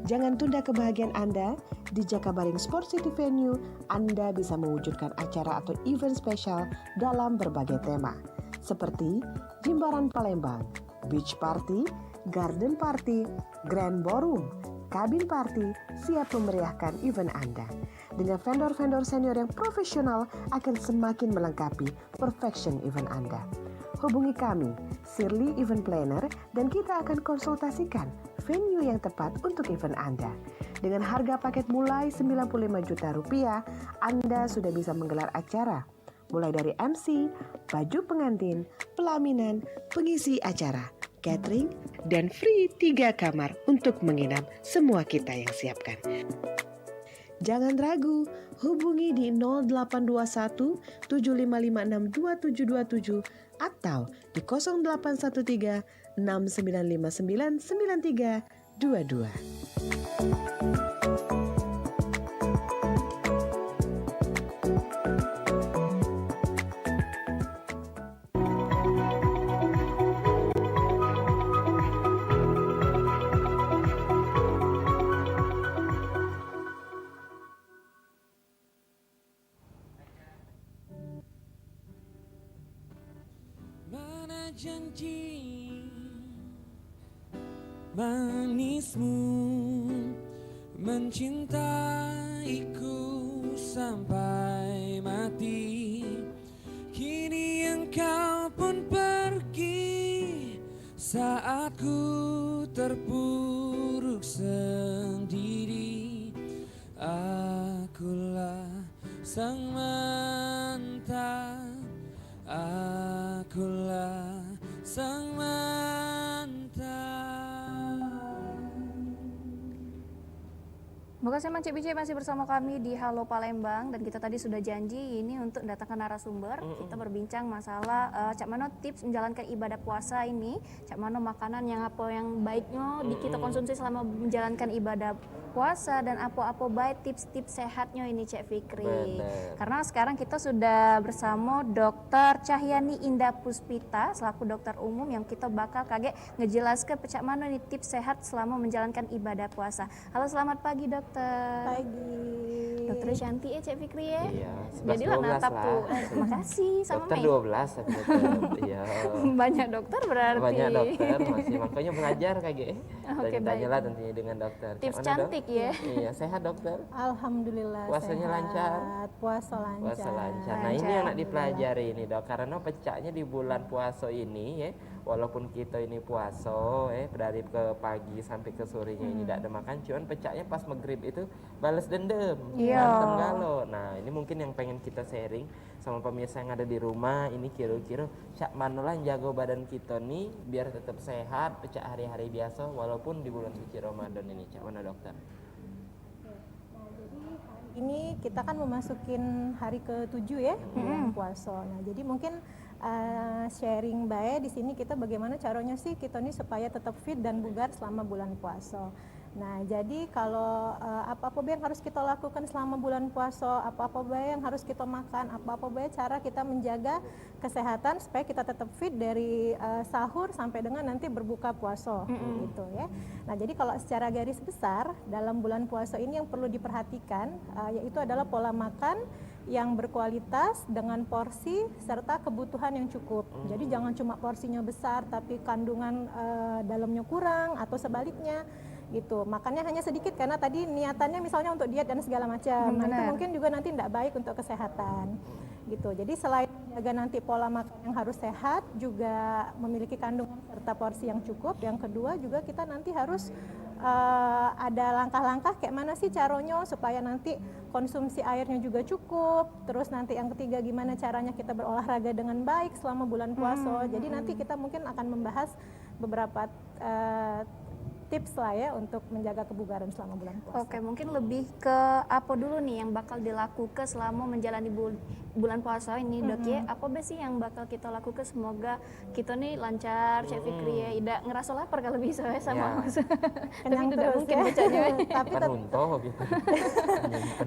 Jangan tunda kebahagiaan Anda. Di Jakabaring Sport City Venue, Anda bisa mewujudkan acara atau event spesial dalam berbagai tema seperti Jimbaran Palembang, Beach Party, Garden Party, Grand Ballroom, Kabin Party siap memeriahkan event Anda. Dengan vendor-vendor senior yang profesional akan semakin melengkapi perfection event Anda. Hubungi kami, Shirley Event Planner, dan kita akan konsultasikan venue yang tepat untuk event Anda. Dengan harga paket mulai 95 juta rupiah, Anda sudah bisa menggelar acara. Mulai dari MC, baju pengantin, pelaminan, pengisi acara, catering, dan free 3 kamar untuk menginap semua kita yang siapkan. Jangan ragu, hubungi di 0821 7556 2727 atau di 0813 6959 9322. Janji manismu mencintaiku sampai mati. Kini engkau pun pergi saat ku terpuruk sendiri. Akulah sang mantan, akulah sang Semoga saya Cik Bice masih bersama kami di Halo Palembang, dan kita tadi sudah janji ini untuk datangkan narasumber. Kita berbincang masalah cak mano tips menjalankan ibadah puasa ini, cak mano makanan yang apa yang baiknya di kita konsumsi selama menjalankan ibadah puasa, dan apa-apa baik tips-tips sehatnya ini Cik Fikri. Bener. Karena sekarang kita sudah bersama Dr. Cahyani Indah Puspita selaku dokter umum yang kita bakal kaget ngejelaskan cak mano ini tips sehat selama menjalankan ibadah puasa. Halo, selamat pagi Dokter. dokter. Pagi. Dokter cantik ya Cek Fikri ya. Iya, Jadilah 11-12 natap lah. tuh. Makasih sama Dokter Mei. 12 tapi tetap. Iya. Banyak dokter berarti. Banyak dokter masih makanya belajar KG. Oke, Tanya-tanyalah tentunya dengan dokter. Tips Cak, mana, cantik dok? ya. Iya, sehat dokter. Alhamdulillah. Puasanya sehat. lancar. Puasa lancar. Puasa lancar. Nah ini yang nak dipelajari ini dok, karena pecahnya di bulan puasa ini ya, walaupun kita ini puasa dari ke pagi sampai ke sorenya ini tidak ada makan, cuman pecahnya pas maghrib itu balas dendam, Iya. berantem galau. Nah ini mungkin yang pengen kita sharing sama pemirsa yang ada di rumah ini kira-kira cak manolah jaga badan kita nih biar tetap sehat, pecah hari-hari biasa walaupun di bulan suci Ramadan ini. Cak mana dokter? Ini kita kan memasukin hari ke-7 ya, bulan puasa. Nah, jadi mungkin sharing bae di sini kita bagaimana caranya sih kita nih supaya tetap fit dan bugar selama bulan puasa. Nah, jadi kalau apa-apa yang harus kita lakukan selama bulan puasa, apa-apa yang harus kita makan, apa-apa cara kita menjaga kesehatan supaya kita tetap fit dari sahur sampai dengan nanti berbuka puasa gitu ya. Nah, jadi kalau secara garis besar dalam bulan puasa ini yang perlu diperhatikan yaitu adalah pola makan yang berkualitas dengan porsi serta kebutuhan yang cukup. Jadi jangan cuma porsinya besar tapi kandungan dalamnya kurang atau sebaliknya gitu. Makannya hanya sedikit karena tadi niatannya misalnya untuk diet dan segala macam. Nah, itu mungkin juga nanti tidak baik untuk kesehatan gitu. Jadi selain menjaga nanti pola makan yang harus sehat, juga memiliki kandungan serta porsi yang cukup. Yang kedua juga kita nanti harus ada langkah-langkah kayak mana sih caranya supaya nanti konsumsi airnya juga cukup. Terus nanti yang ketiga gimana caranya kita berolahraga dengan baik selama bulan puasa. Jadi nanti kita mungkin akan membahas beberapa tips lah ya untuk menjaga kebugaran selama bulan puasa. Oke, mungkin lebih ke apa dulu nih yang bakal dilakukan selama menjalani bulan puasa ini dok ya? Apa sih yang bakal kita lakukan? Semoga kita nih lancar, Cek Fikri ya, tidak ngerasa lapar kalau bisa ya sama Mas. Tapi tidak mungkin ya. bacanya.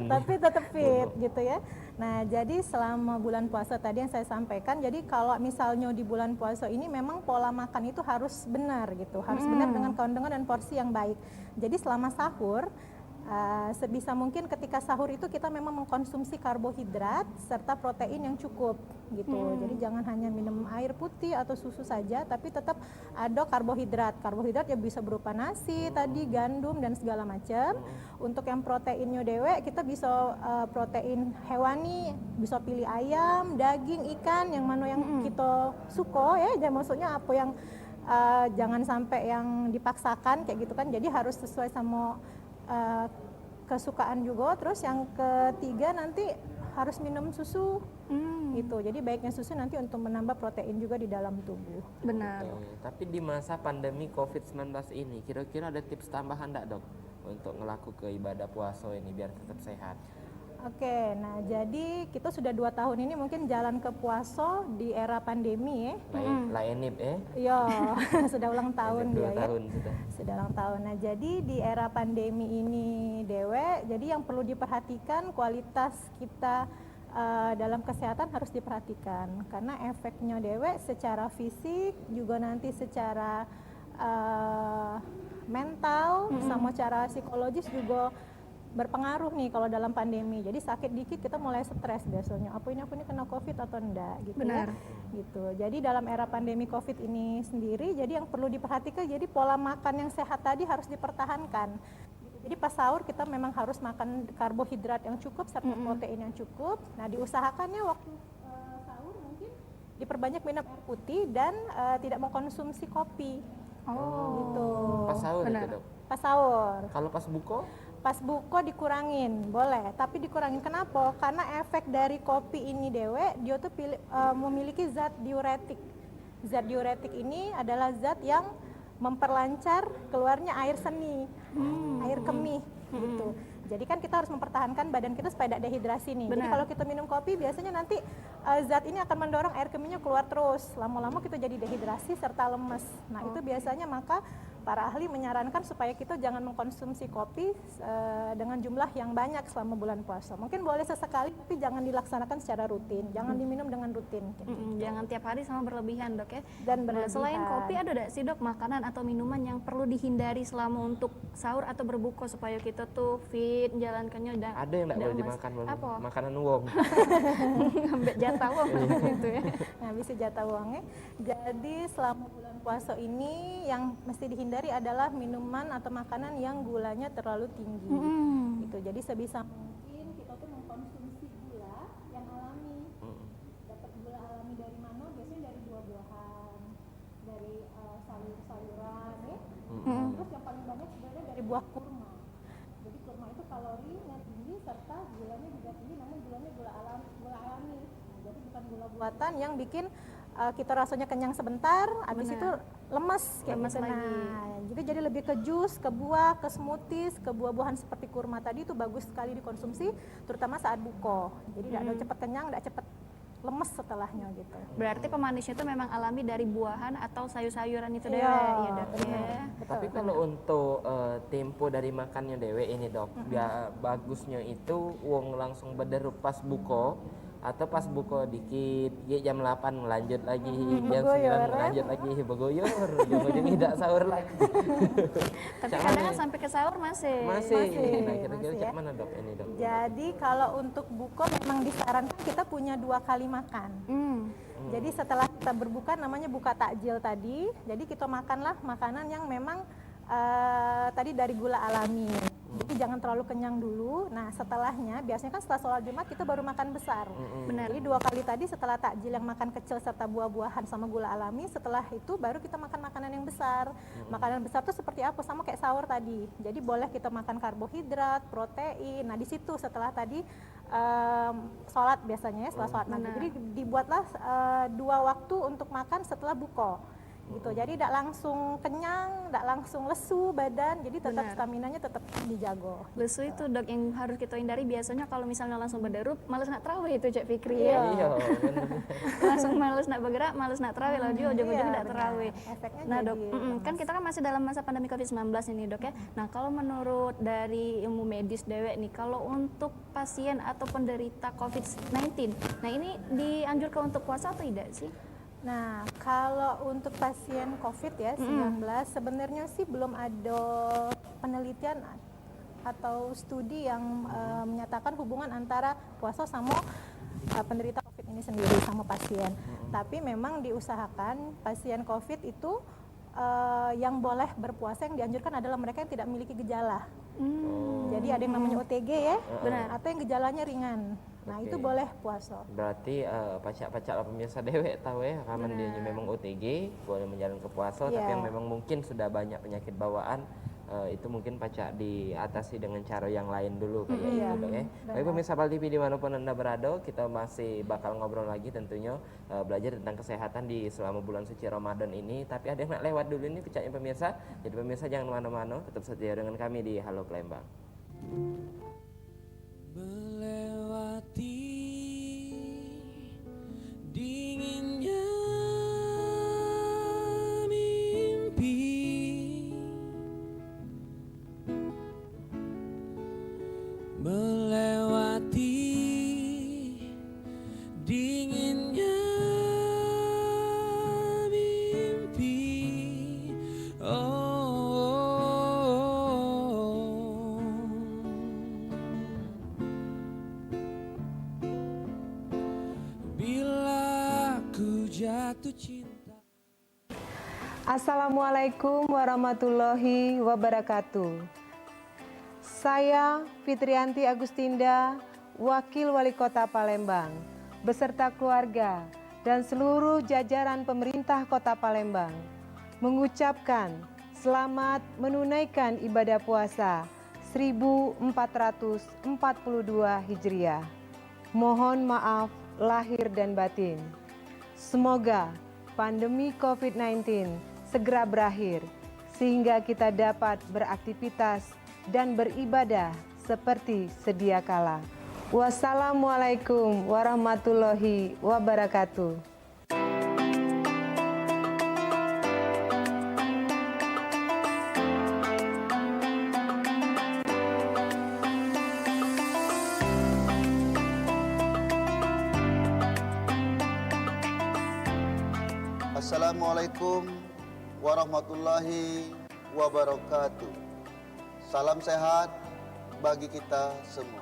Tapi tetap fit gitu ya. Nah, jadi selama bulan puasa tadi yang saya sampaikan, jadi kalau misalnya di bulan puasa ini memang pola makan itu harus benar gitu, harus benar dengan kandungan dan porsi yang baik. Jadi selama sahur, sebisa mungkin ketika sahur itu kita memang mengkonsumsi karbohidrat serta protein yang cukup gitu. Jadi jangan hanya minum air putih atau susu saja, tapi tetap ada karbohidrat. Karbohidrat ya bisa berupa nasi, tadi gandum dan segala macam. Untuk yang proteinnya dewek, kita bisa protein hewani, bisa pilih ayam, daging, ikan, yang mana yang kita suka ya. Dan maksudnya apa yang jangan sampai yang dipaksakan kayak gitu kan. Jadi harus sesuai sama kesukaan juga. Terus yang ketiga nanti harus minum susu gitu. Jadi baiknya susu nanti untuk menambah protein juga di dalam tubuh. Benar. Tapi di masa pandemi COVID-19 ini kira-kira ada tips tambahan enggak dok untuk ngelaku ke ibadah puasa ini biar tetap sehat? Oke, nah jadi kita sudah 2 tahun ini mungkin jalan ke puasa di era pandemi ya. Lainip Iya, sudah ulang tahun dia ya. Tahun Sudah ulang tahun. Nah jadi di era pandemi ini dewe, jadi yang perlu diperhatikan kualitas kita dalam kesehatan harus diperhatikan. Karena efeknya dewe secara fisik juga nanti secara mental sama cara psikologis juga berpengaruh nih kalau dalam pandemi. Jadi sakit dikit kita mulai stres biasanya. Apa ini aku ini kena COVID atau enggak gitu. Benar. Ya. Gitu. Jadi dalam era pandemi COVID ini sendiri, jadi yang perlu diperhatikan jadi pola makan yang sehat tadi harus dipertahankan. Jadi pas sahur kita memang harus makan karbohidrat yang cukup serta protein yang cukup. Nah, diusahakannya waktu sahur mungkin diperbanyak minum air putih dan tidak mengkonsumsi kopi. Gitu. Pas sahur itu dok? Pas sahur. Kalau pas buka? Pas buka dikurangin, boleh, tapi dikurangin. Kenapa? Karena efek dari kopi ini dewe, dia tuh memiliki zat diuretik. Zat diuretik ini adalah zat yang memperlancar keluarnya air seni, air kemih gitu. Jadi kan kita harus mempertahankan badan kita supaya tidak dehidrasi nih. Jadi kalau kita minum kopi biasanya nanti zat ini akan mendorong air kemihnya keluar terus. Lama-lama kita jadi dehidrasi serta lemes. Nah itu biasanya maka para ahli menyarankan supaya kita jangan mengkonsumsi kopi dengan jumlah yang banyak selama bulan puasa. Mungkin boleh sesekali, tapi jangan dilaksanakan secara rutin. Jangan diminum dengan rutin. Jangan tiap hari sama berlebihan, Dok ya. Dan Nah, berlebihan. selain kopi ada nggak sih, Dok, makanan atau minuman yang perlu dihindari selama untuk sahur atau berbuka supaya kita tuh fit, menjalankannya dan Ada yang nggak boleh dimakan, Apa? makanan wong. Ngambil jatah uang gitu ya. Nah, bisa jatah uangnya. Jadi selama bulan puasa ini yang mesti dihindari adalah minuman atau makanan yang gulanya terlalu tinggi. Gitu. Jadi sebisa mungkin kita tuh mengkonsumsi gula yang alami. Dapat gula alami dari mana? Biasanya dari buah-buahan, dari sayur-sayuran, ya. Terus yang paling banyak sebenarnya dari buah kurma. Jadi kurma itu kalorinya tinggi serta gulanya juga tinggi, namun gulanya gula alami. Jadi bukan gula buatan yang bikin kita rasanya kenyang sebentar, habis Benar. itu lemas kayak Lemas gitu. lagi. Nah, jadi lebih ke jus, ke buah, ke smoothies, ke buah-buahan seperti kurma tadi itu bagus sekali dikonsumsi, terutama saat buka. Jadi tidak ada cepat kenyang, tidak cepat lemes setelahnya gitu. Berarti pemanisnya itu memang alami dari buahan atau sayur-sayuran itu dewe, Iya, ya, Dok ya. Tapi kalau untuk tempo dari makannya dewe ini, Dok, biar bagusnya itu wong langsung bederup pas buko atau pas buko dikit, ya jam 8 lanjut lagi, jam 9 lanjut lagi, begoyor, ujung-ujungnya tidak sahur lagi. Tapi kadang kan sampai ke sahur masih. Nah, kira-kira cak mana, Dok, ini, Dok? Jadi kalau untuk buka memang disarankan kita punya 2 kali makan. Jadi setelah kita berbuka namanya buka takjil tadi. Jadi kita makanlah makanan yang memang tadi dari gula alami. Jadi jangan terlalu kenyang dulu. Nah setelahnya biasanya kan setelah sholat Jumat kita baru makan besar. Benar. Jadi 2 kali tadi setelah takjil yang makan kecil serta buah-buahan sama gula alami. Setelah itu baru kita makan makanan yang besar. Makanan besar itu seperti apa? Sama kayak sahur tadi. Jadi boleh kita makan karbohidrat, protein. Nah di situ setelah tadi sholat biasanya ya, setelah sholat maghrib. Jadi dibuatlah 2 waktu untuk makan setelah buka. Gitu. Jadi tidak langsung kenyang, tidak langsung lesu badan, jadi tetap staminanya tetap dijaga. Lesu itu, Dok, yang harus kita hindari biasanya kalau misalnya langsung berderup, malas nak terawih itu, Cek Fikri ya. Iya, Langsung malas nak bergerak, malas nak terawih, lalu dia ujung-ujungnya tidak benar. terawih. Efeknya Nah, jadi Dok, kan kita kan masih dalam masa pandemi COVID-19 ini, Dok ya. Nah, kalau menurut dari ilmu medis dewek nih, kalau untuk pasien atau penderita COVID-19, nah ini dianjurkan untuk puasa atau tidak sih? Nah, kalau untuk pasien COVID ya, 19, sebenarnya sih belum ada penelitian atau studi yang menyatakan hubungan antara puasa sama penderita COVID ini sendiri sama pasien. Tapi memang diusahakan pasien COVID itu yang boleh berpuasa, yang dianjurkan adalah mereka yang tidak memiliki gejala. Jadi ada yang namanya OTG ya, atau yang gejalanya ringan. Nah itu boleh puasa. Berarti pacak-pacak lah pemirsa dewek tahu ya, karena dia memang OTG boleh menjalankan puasa, tapi yang memang mungkin sudah banyak penyakit bawaan itu mungkin pacak diatasi dengan cara yang lain dulu kayak gitu, Dok ya. Baik pemirsa Pal TV dimanapun Anda berada, kita masih bakal ngobrol lagi tentunya belajar tentang kesehatan di selama bulan suci Ramadan ini. Tapi ada yang nak lewat dulu ini pecahnya pemirsa. Jadi pemirsa jangan kemana-mana, tetap setia dengan kami di Halo Palembang. Melewati dinginnya mimpi, melewati dinginnya mimpi. Bila ku jatuh cinta. Assalamualaikum warahmatullahi wabarakatuh. Saya Fitrianti Agustinda, Wakil Wali Kota Palembang, beserta keluarga dan seluruh jajaran pemerintah Kota Palembang, mengucapkan selamat menunaikan ibadah puasa 1442 Hijriah. Mohon maaf lahir dan batin. Semoga pandemi COVID-19 segera berakhir sehingga kita dapat beraktivitas dan beribadah seperti sedia kala. Wassalamualaikum warahmatullahi wabarakatuh. Assalamualaikum warahmatullahi wabarakatuh. Salam sehat bagi kita semua.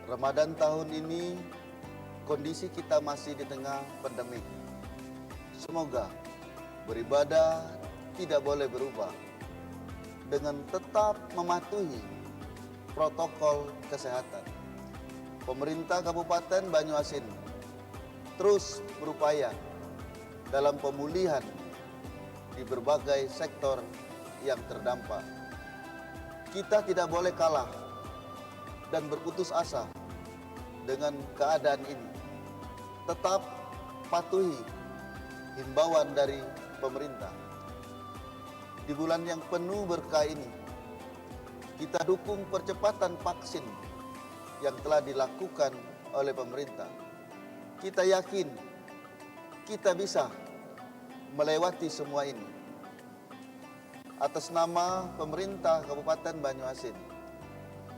Ramadan tahun ini kondisi kita masih di tengah pandemi. Semoga beribadah tidak boleh berubah dengan tetap mematuhi protokol kesehatan. Pemerintah Kabupaten Banyuasin terus berupaya dalam pemulihan di berbagai sektor yang terdampak. Kita tidak boleh kalah dan berputus asa dengan keadaan ini. Tetap patuhi himbauan dari pemerintah. Di bulan yang penuh berkah ini, kita dukung percepatan vaksin yang telah dilakukan oleh pemerintah. Kita yakin kita bisa melewati semua ini. Atas nama pemerintah Kabupaten Banyuasin,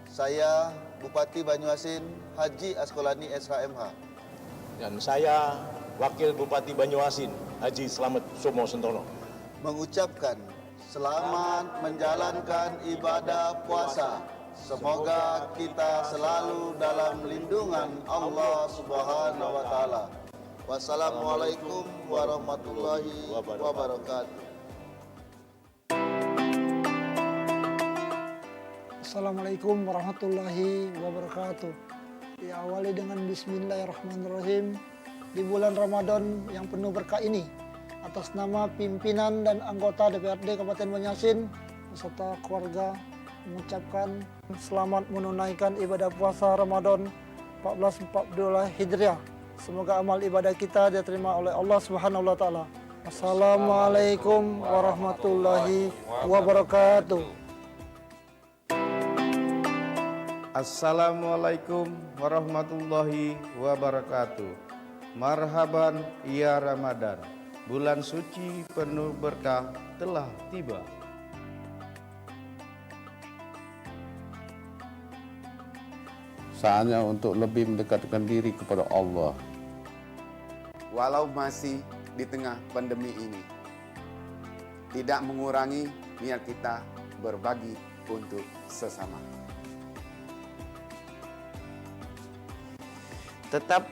saya Bupati Banyuasin Haji Askolani SHMH. Dan saya Wakil Bupati Banyuasin Haji Slamet Somo Sentono mengucapkan selamat menjalankan ibadah puasa. Semoga kita selalu dalam lindungan Allah Subhanahu wa taala. Wassalamualaikum warahmatullahi wabarakatuh. Assalamualaikum warahmatullahi wabarakatuh. Diawali dengan bismillahirrahmanirrahim di bulan Ramadan yang penuh berkah ini, atas nama pimpinan dan anggota DPRD Kabupaten Banyuasin beserta keluarga mengucapkan selamat menunaikan ibadah puasa Ramadan 1442 Hijriah. Semoga amal ibadah kita diterima oleh Allah Subhanahu wa taala. Assalamualaikum warahmatullahi wabarakatuh. Assalamualaikum warahmatullahi wabarakatuh. Marhaban ya Ramadan. Bulan suci penuh berkah telah tiba. Saatnya untuk lebih mendekatkan diri kepada Allah. Walau masih di tengah pandemi ini, tidak mengurangi niat kita berbagi untuk sesama. Tetap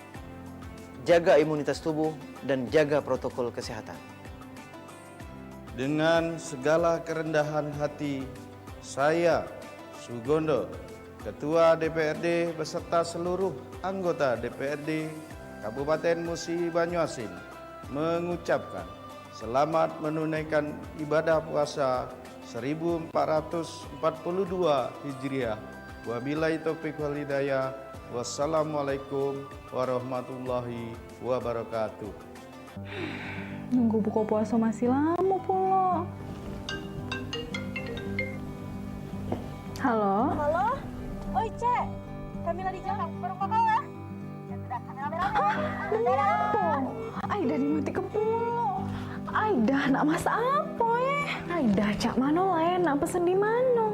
jaga imunitas tubuh dan jaga protokol kesehatan. Dengan segala kerendahan hati, saya Sugondo, Ketua DPRD beserta seluruh anggota DPRD Kabupaten Musi Banyuasin mengucapkan selamat menunaikan ibadah puasa 1442 Hijriah. Wabillahi taufiq wal hidayah. Wassalamualaikum warahmatullahi wabarakatuh. Nunggu buka puasa masih lama pula. Halo? Halo? Oi, Cek. Kamila di jalan, bareng kakak ya? Ya sudah, kamera-kamera. Aida dimatikan pula. Aida nak masak apa Aida cak mano lain nak pesen di mano.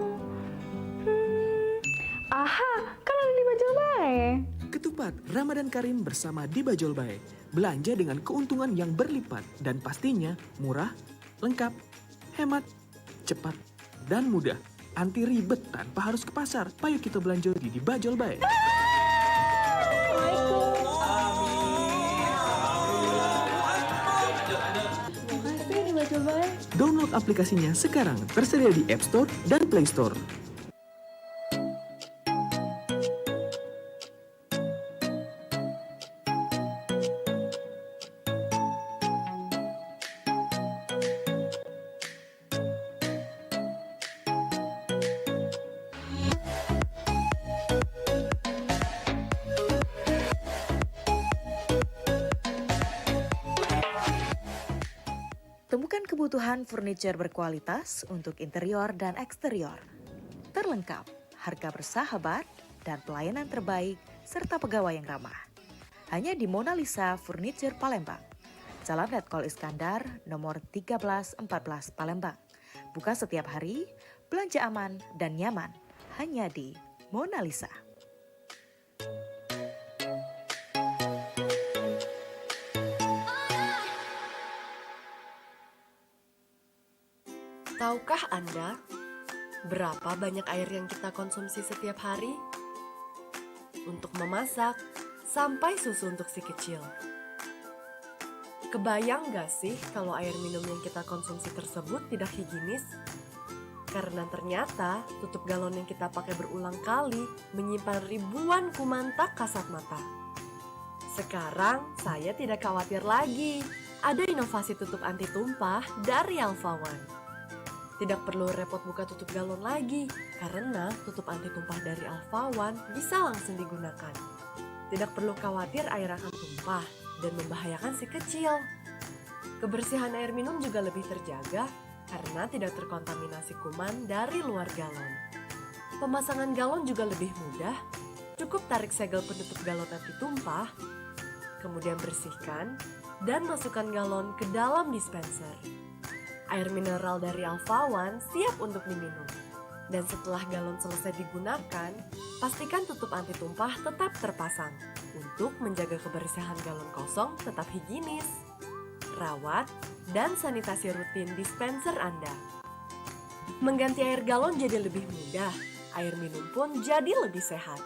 Aha, kan ada di Bajul Bae. Ketupat Ramadan Karim bersama di Bajul Bae. Belanja dengan keuntungan yang berlipat dan pastinya murah, lengkap, hemat, cepat, dan mudah. Anti ribet tanpa harus ke pasar. Payo kita belanja di Bajul Bae. Download aplikasinya sekarang, tersedia di App Store dan Play Store. Temukan kebutuhan furniture berkualitas untuk interior dan eksterior. Terlengkap, harga bersahabat, dan pelayanan terbaik, serta pegawai yang ramah. Hanya di Mona Lisa Furniture Palembang. Jalan Letkol Iskandar, nomor 1314 Palembang. Buka setiap hari, belanja aman dan nyaman. Hanya di Mona Lisa. Tahukah Anda berapa banyak air yang kita konsumsi setiap hari? Untuk memasak, sampai susu untuk si kecil. Kebayang gak sih kalau air minum yang kita konsumsi tersebut tidak higienis? Karena ternyata tutup galon yang kita pakai berulang kali menyimpan ribuan kuman tak kasat mata. Sekarang saya tidak khawatir lagi. Ada inovasi tutup anti tumpah dari Alpha One. Tidak perlu repot buka tutup galon lagi, karena tutup anti tumpah dari Alpha One bisa langsung digunakan. Tidak perlu khawatir air akan tumpah dan membahayakan si kecil. Kebersihan air minum juga lebih terjaga karena tidak terkontaminasi kuman dari luar galon. Pemasangan galon juga lebih mudah, cukup tarik segel penutup galon anti tumpah, kemudian bersihkan dan masukkan galon ke dalam dispenser. Air mineral dari Alpha One siap untuk diminum. Dan setelah galon selesai digunakan, pastikan tutup anti tumpah tetap terpasang untuk menjaga kebersihan galon kosong tetap higienis. Rawat dan sanitasi rutin dispenser Anda. Mengganti air galon jadi lebih mudah, air minum pun jadi lebih sehat.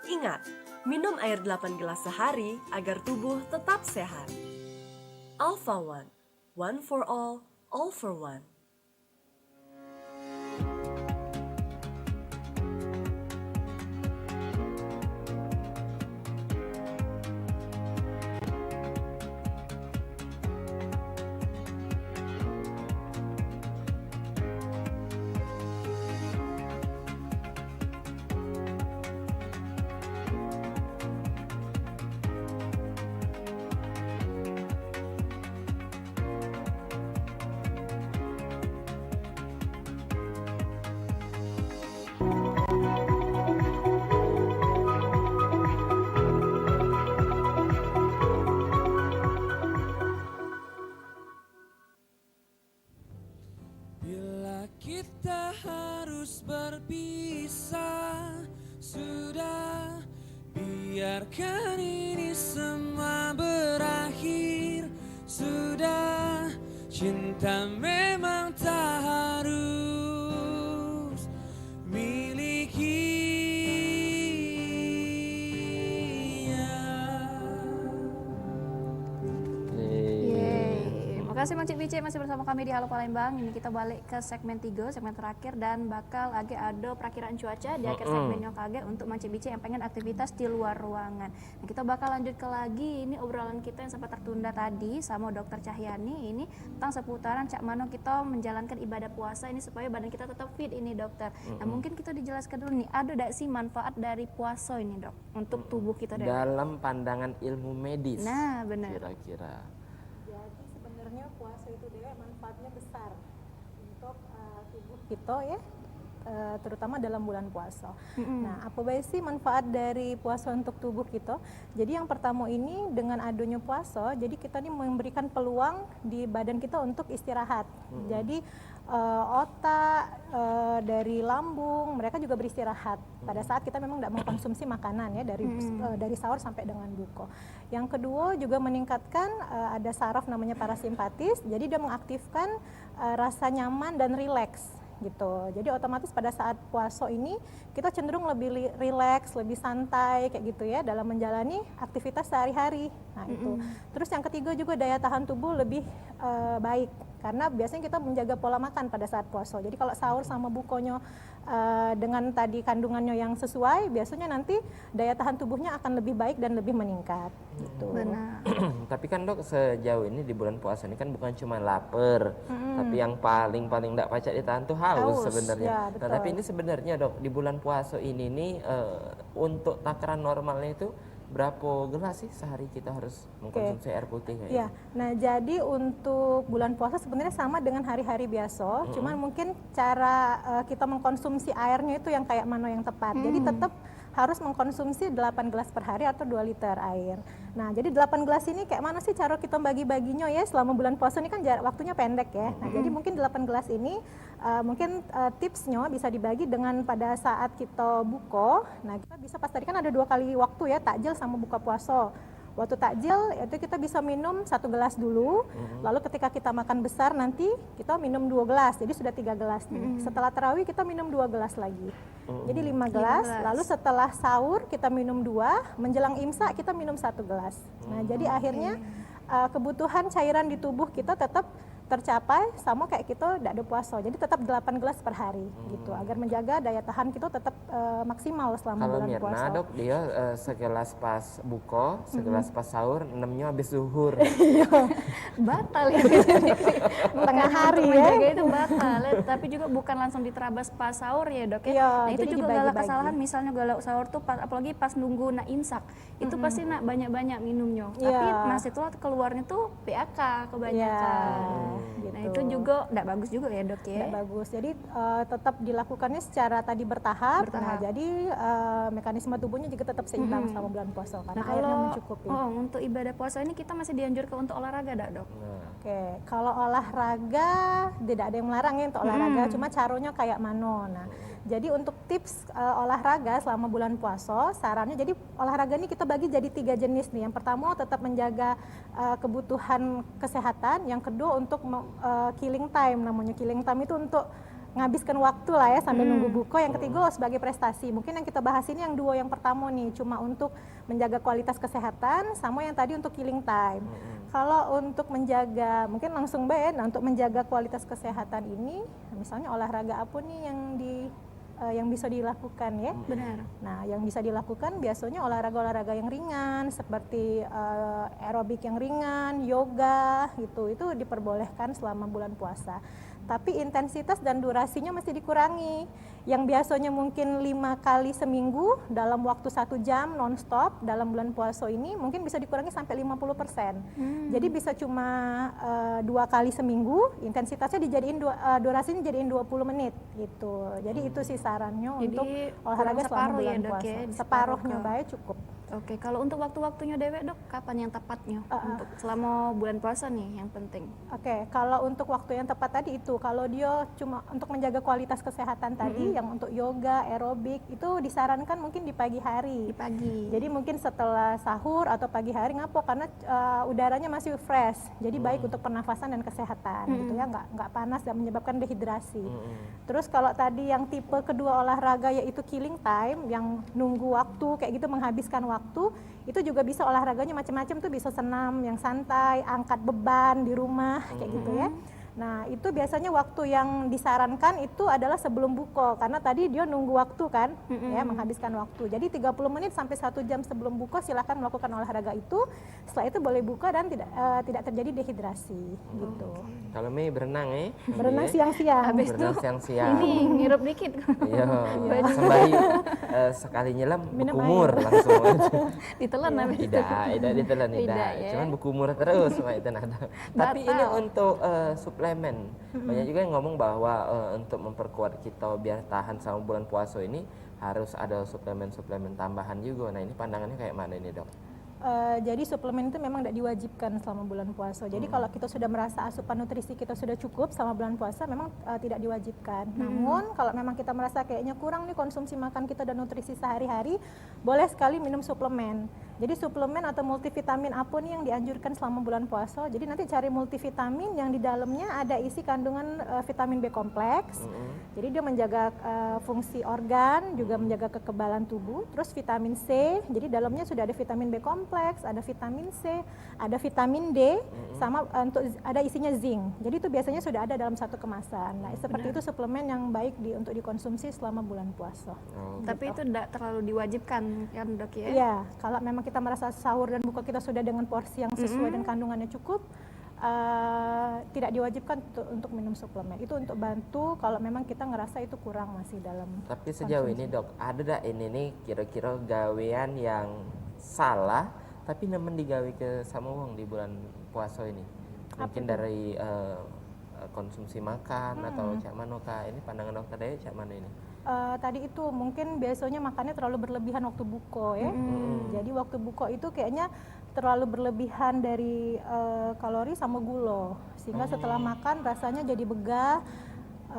Ingat, minum air 8 gelas sehari agar tubuh tetap sehat. Alpha One, one for all for one. Bila kita harus berpisah, sudah biarkan ini semua berakhir. Sudah, cinta memang tak harus Terima kasih Mang Cik Bice masih bersama kami di Halo Palembang. Ini kita balik ke segmen 3, segmen terakhir, dan bakal agak ada perakiraan cuaca di akhir segmennya kage untuk Mang Cik Bice yang pengen aktivitas di luar ruangan. Nah, kita bakal lanjut ke lagi ini obrolan kita yang sempat tertunda tadi sama Dokter Cahyani ini tentang seputaran cak mano kita menjalankan ibadah puasa ini supaya badan kita tetap fit ini dokter. Nah, mungkin kita dijelaskan dulu nih, ada tidak sih manfaat dari puasa ini dok untuk tubuh kita dalam pandangan ilmu medis? Nah, benar. Kira-kira. Jadi sebenarnya puasa itu dia manfaatnya besar untuk tubuh kita ya, terutama dalam bulan puasa. Nah, apa baik sih manfaat dari puasa untuk tubuh kita? Jadi yang pertama ini dengan adanya puasa, jadi kita ini memberikan peluang di badan kita untuk istirahat. Jadi otak, dari lambung, mereka juga beristirahat pada saat kita memang tidak mengkonsumsi makanan ya dari sahur sampai dengan buka. Yang kedua juga meningkatkan ada saraf namanya parasimpatis, jadi dia mengaktifkan rasa nyaman dan rileks gitu. Jadi otomatis pada saat puasa ini kita cenderung lebih rileks, lebih santai kayak gitu ya dalam menjalani aktivitas sehari-hari. Nah, itu. Terus yang ketiga juga daya tahan tubuh lebih baik karena biasanya kita menjaga pola makan pada saat puasa. Jadi kalau sahur sama bukonya dengan tadi kandungannya yang sesuai, biasanya nanti daya tahan tubuhnya akan lebih baik dan lebih meningkat gitu. Benar. Tapi kan dok, sejauh ini di bulan puasa ini kan bukan cuma lapar, tapi yang paling tidak pacak ditahan tuh haus sebenarnya. Ya, nah, tapi ini sebenarnya dok, di bulan puasa ini nih untuk takaran normalnya itu berapa gelas sih sehari kita harus mengkonsumsi air putih kayak ya. Nah, jadi untuk bulan puasa sebenarnya sama dengan hari-hari biasa, cuman mungkin cara kita mengkonsumsi airnya itu yang kayak mana yang tepat. Jadi tetap harus mengkonsumsi 8 gelas per hari atau 2 liter air. Nah, jadi 8 gelas ini kayak mana sih cara kita bagi-baginya ya selama bulan puasa ini kan waktunya pendek ya. Nah, jadi mungkin 8 gelas ini mungkin tipsnya bisa dibagi dengan pada saat kita buka. Nah, kita bisa pas tadi kan ada 2 kali waktu ya, takjil sama buka puasa. Waktu takjil itu kita bisa minum 1 gelas dulu, lalu ketika kita makan besar nanti kita minum 2 gelas, jadi sudah 3 gelas nih. Setelah tarawih kita minum 2 gelas lagi, jadi 5 gelas. Lalu setelah sahur kita minum 2, menjelang imsak kita minum 1 gelas. Nah jadi akhirnya kebutuhan cairan di tubuh kita tetap tercapai sama kayak kita tidak ada puasa. Jadi tetap 8 gelas per hari gitu agar menjaga daya tahan kita tetap maksimal selama Kalau bulan puasa. Mirna dok, dia segelas pas buko, segelas pas sahur, 6-nya habis zuhur. Batal ya. Tengah hari ya. Menjaga itu batal. Tapi juga bukan langsung diterabas pas sahur ya dok ya. Iya, Nah itu jadi juga galak dibagi-bagi. kesalahan. Misalnya galak sahur tuh apalagi pas nunggu nak imsak. Itu pasti nak banyak-banyak minumnya. Iya. Tapi mas itu keluarnya tuh PAK kebanyakan. Gitu. Nah itu juga tidak bagus juga ya dok ya. Tidak bagus. Jadi tetap dilakukannya secara tadi bertahap. Nah, jadi mekanisme tubuhnya juga tetap seimbang selama bulan puasa karena Nah airnya kalau mencukupi. untuk ibadah puasa ini kita masih dianjurkan untuk olahraga tidak dok? Oke, kalau olahraga tidak ada yang melarang ya untuk olahraga, cuma caranya kayak mano. Nah, jadi untuk tips olahraga selama bulan puasa, sarannya jadi olahraga ini kita bagi jadi 3 jenis nih. Yang pertama tetap menjaga kebutuhan kesehatan, yang kedua untuk killing time, namanya killing time itu untuk ngabiskan waktu lah ya sambil nunggu buka. Yang ketiga sebagai prestasi. Mungkin yang kita bahas ini yang 2 yang pertama nih cuma untuk menjaga kualitas kesehatan, sama yang tadi untuk killing time. Kalau untuk menjaga, mungkin langsung nah untuk menjaga kualitas kesehatan ini, misalnya olahraga apa nih yang bisa dilakukan ya? Benar. Nah, yang bisa dilakukan biasanya olahraga-olahraga yang ringan seperti aerobik yang ringan, yoga gitu. Itu diperbolehkan selama bulan puasa. Tapi intensitas dan durasinya mesti dikurangi. Yang biasanya mungkin 5 kali seminggu dalam waktu 1 jam non-stop dalam bulan puasa ini mungkin bisa dikurangi sampai 50%. Jadi bisa cuma 2 kali seminggu, intensitasnya dijadiin durasinya jadiin 20 menit gitu. Jadi itu sih sarannya untuk olahraga selama bulan puasa. Separuhnya baik cukup. Oke, kalau untuk waktu-waktunya dewek dok, kapan yang tepatnya untuk selama bulan puasa nih yang penting? Oke, kalau untuk waktu yang tepat tadi itu, kalau dia cuma untuk menjaga kualitas kesehatan tadi, yang untuk yoga, aerobik itu disarankan mungkin di pagi hari. Di pagi. Jadi mungkin setelah sahur atau pagi hari ngapo karena udaranya masih fresh, jadi baik untuk pernafasan dan kesehatan, gitu ya, nggak panas dan menyebabkan dehidrasi. Terus kalau tadi yang tipe kedua olahraga yaitu killing time, yang nunggu waktu kayak gitu menghabiskan waktu, itu juga bisa olahraganya macam-macam tuh, bisa senam yang santai, angkat beban di rumah kayak gitu ya. Nah itu biasanya waktu yang disarankan itu adalah sebelum buka karena tadi dia nunggu waktu kan, ya menghabiskan waktu. Jadi 30 menit sampai 1 jam sebelum buka silahkan melakukan olahraga itu. Setelah itu boleh buka dan tidak terjadi dehidrasi gitu. Kalau Mei berenang Berenang siang-siang. Habis itu siang-siang. ini ngirup dikit. Iya. Sembari sekali nyelam berkumur langsung. Ditelan habis itu. Tidak ditelan Tidak, ya. Cuman berkumur terus Pak itu nada. Tapi ini untuk suplemen. Banyak juga yang ngomong bahwa untuk memperkuat kita biar tahan sama bulan puasa ini harus ada suplemen-suplemen tambahan juga. Nah ini pandangannya kayak mana ini dok? Jadi suplemen itu memang tidak diwajibkan selama bulan puasa. Jadi kalau kita sudah merasa asupan nutrisi kita sudah cukup selama bulan puasa, memang tidak diwajibkan. Namun kalau memang kita merasa kayaknya kurang nih konsumsi makan kita dan nutrisi sehari-hari, boleh sekali minum suplemen. Jadi suplemen atau multivitamin apa nih yang dianjurkan selama bulan puasa? Jadi nanti cari multivitamin yang di dalamnya ada isi kandungan vitamin B kompleks. Jadi dia menjaga fungsi organ, juga menjaga kekebalan tubuh. Terus vitamin C, jadi dalamnya sudah ada vitamin B kompleks, ada vitamin C, ada vitamin D, sama untuk ada isinya zinc. Jadi itu biasanya sudah ada dalam satu kemasan. Nah, seperti itu suplemen yang baik untuk dikonsumsi selama bulan puasa. Tapi itu tidak terlalu diwajibkan kan dok ya? Iya, kalau memang kita merasa sahur dan buka kita sudah dengan porsi yang sesuai dan kandungannya cukup, tidak diwajibkan untuk minum suplemen. Itu untuk bantu kalau memang kita ngerasa itu kurang masih dalam. Tapi sejauh ini dok, ada dak ini nih kira-kira gawean yang salah tapi nemen digawe ke sama wong di bulan puasa ini? Mungkin dari konsumsi makan atau cak mana kah? Ini pandangan dokter Daya cak mana ini? Tadi itu mungkin biasanya makannya terlalu berlebihan waktu buka ya. Jadi waktu buka itu kayaknya terlalu berlebihan dari kalori sama gula, sehingga setelah makan rasanya jadi begah,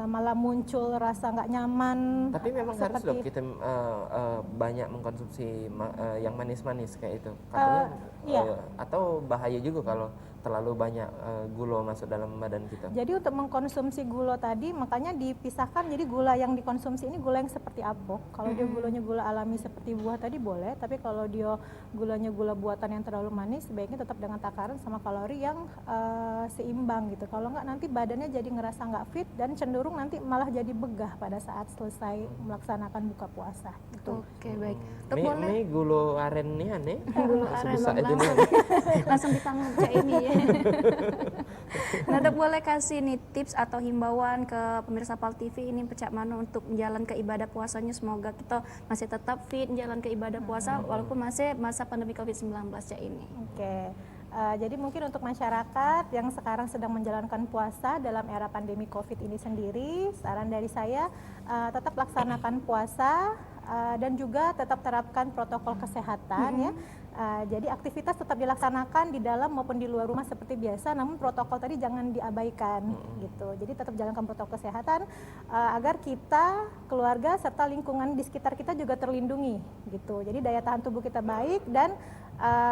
malah muncul rasa nggak nyaman. Tapi memang harus seperti dok kita banyak mengkonsumsi yang manis-manis kayak itu. Katanya, iya. Atau bahaya juga kalau terlalu banyak gula masuk dalam badan kita. Jadi untuk mengkonsumsi gula tadi makanya dipisahkan, jadi gula yang dikonsumsi ini gula yang seperti apa. Kalau dia gulanya gula alami seperti buah tadi boleh, tapi kalau dia gulanya gula buatan yang terlalu manis sebaiknya tetap dengan takaran sama kalori yang seimbang gitu. Kalau nggak nanti badannya jadi ngerasa nggak fit dan cenderung nanti malah jadi begah pada saat selesai melaksanakan buka puasa gitu. Oke, baik. Ini gula aren nih aneh. Gula aren langsung ditanggung Cak ini ya. Nah, Dok boleh kasih nih tips atau himbauan ke pemirsa PAL TV ini Cak Mano untuk menjalan ke ibadah puasanya, semoga kita masih tetap fit menjalan ke ibadah puasa walaupun masih masa pandemi COVID-19 Cak ini. Oke. Jadi mungkin untuk masyarakat yang sekarang sedang menjalankan puasa dalam era pandemi COVID ini sendiri, saran dari saya tetap laksanakan puasa dan juga tetap terapkan protokol kesehatan ya. Jadi aktivitas tetap dilaksanakan di dalam maupun di luar rumah seperti biasa, namun protokol tadi jangan diabaikan gitu. Jadi tetap jalankan protokol kesehatan agar kita, keluarga serta lingkungan di sekitar kita juga terlindungi gitu. Jadi daya tahan tubuh kita baik dan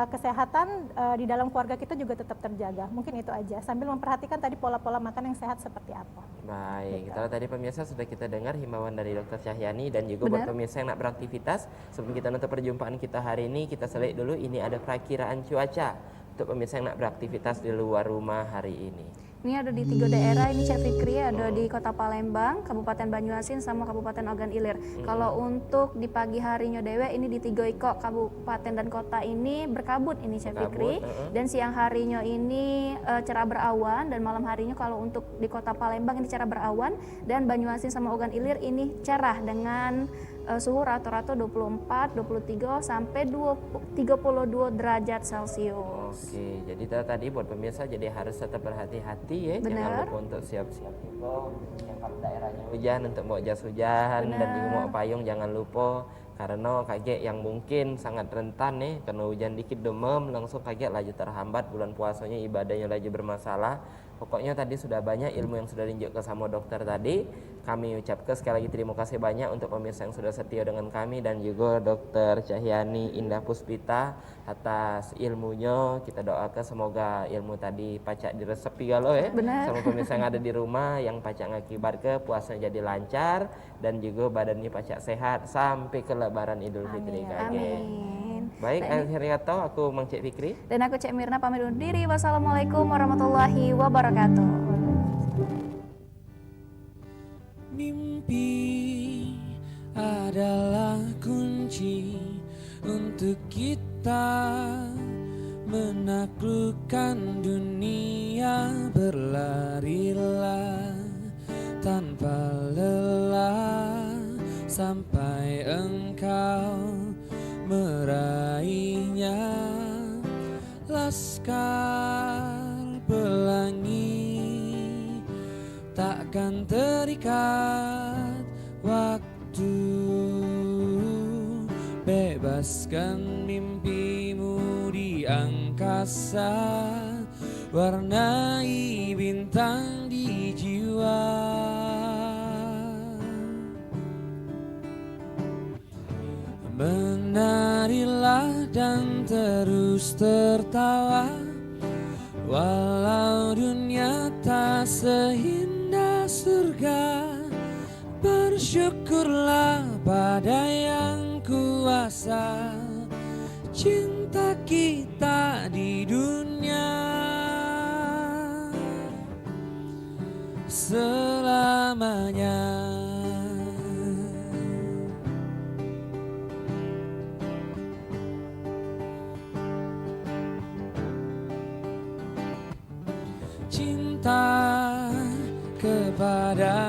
kesehatan di dalam keluarga kita juga tetap terjaga. Mungkin itu aja, sambil memperhatikan tadi pola-pola makan yang sehat seperti apa. Baik, kalau tadi pemirsa sudah kita dengar himbauan dari Dr. Cahyani dan juga buat pemirsa yang nak beraktivitas, sebelum kita nutup perjumpaan kita hari ini, kita select dulu ini ada perakiraan cuaca untuk pemirsa yang nak beraktivitas di luar rumah hari ini. Ini ada di 3 daerah, ini Cak Fikri, ada di Kota Palembang, Kabupaten Banyuasin, sama Kabupaten Ogan Ilir. Kalau untuk di pagi harinya dewe, ini di 3 iko kabupaten dan kota ini berkabut ini Cak Fikri. Dan siang harinya ini cerah berawan, dan malam harinya kalau untuk di Kota Palembang ini cerah berawan, dan Banyuasin sama Ogan Ilir ini cerah dengan suhu rata-rata 24, 23 sampai 32 derajat Celcius. Oke, jadi tadi buat pemirsa jadi harus tetap berhati-hati ya. Jangan lupa untuk siap-siap juga. Yang kalau daerahnya hujan untuk bawa jas hujan dan juga bawa payung jangan lupa. Karena kaget yang mungkin sangat rentan nih, karena hujan dikit demam langsung kaget lagi terhambat bulan puasanya, ibadahnya lagi bermasalah. Pokoknya tadi sudah banyak ilmu yang sudah ditunjukkan sama dokter tadi. Kami ucapkan sekali lagi terima kasih banyak untuk pemirsa yang sudah setia dengan kami dan juga Dokter Cahyani Indah Puspita atas ilmunya. Kita doakan semoga ilmu tadi pacak diresepi kalau ya. Sama pemirsa yang ada di rumah yang pacak ngakibat ke puasanya jadi lancar dan juga badannya pacak sehat sampai ke Lebaran Idul Fitri. Amin. Baik, akhirnya kata aku Mang Cik Fikri dan aku Cik Mirna pamit undur diri. Wassalamualaikum warahmatullahi wabarakatuh. Mimpi adalah kunci untuk kita menaklukkan dunia, berlarilah tanpa lelah sampai engkau meraihnya. Laskar pelangi takkan terikat waktu, bebaskan mimpimu di angkasa, warnai bintang di jiwa. Menarilah dan terus tertawa, walau dunia tak seindah surga. Bersyukurlah pada yang kuasa, cinta kita di dunia selamanya. Cinta kepada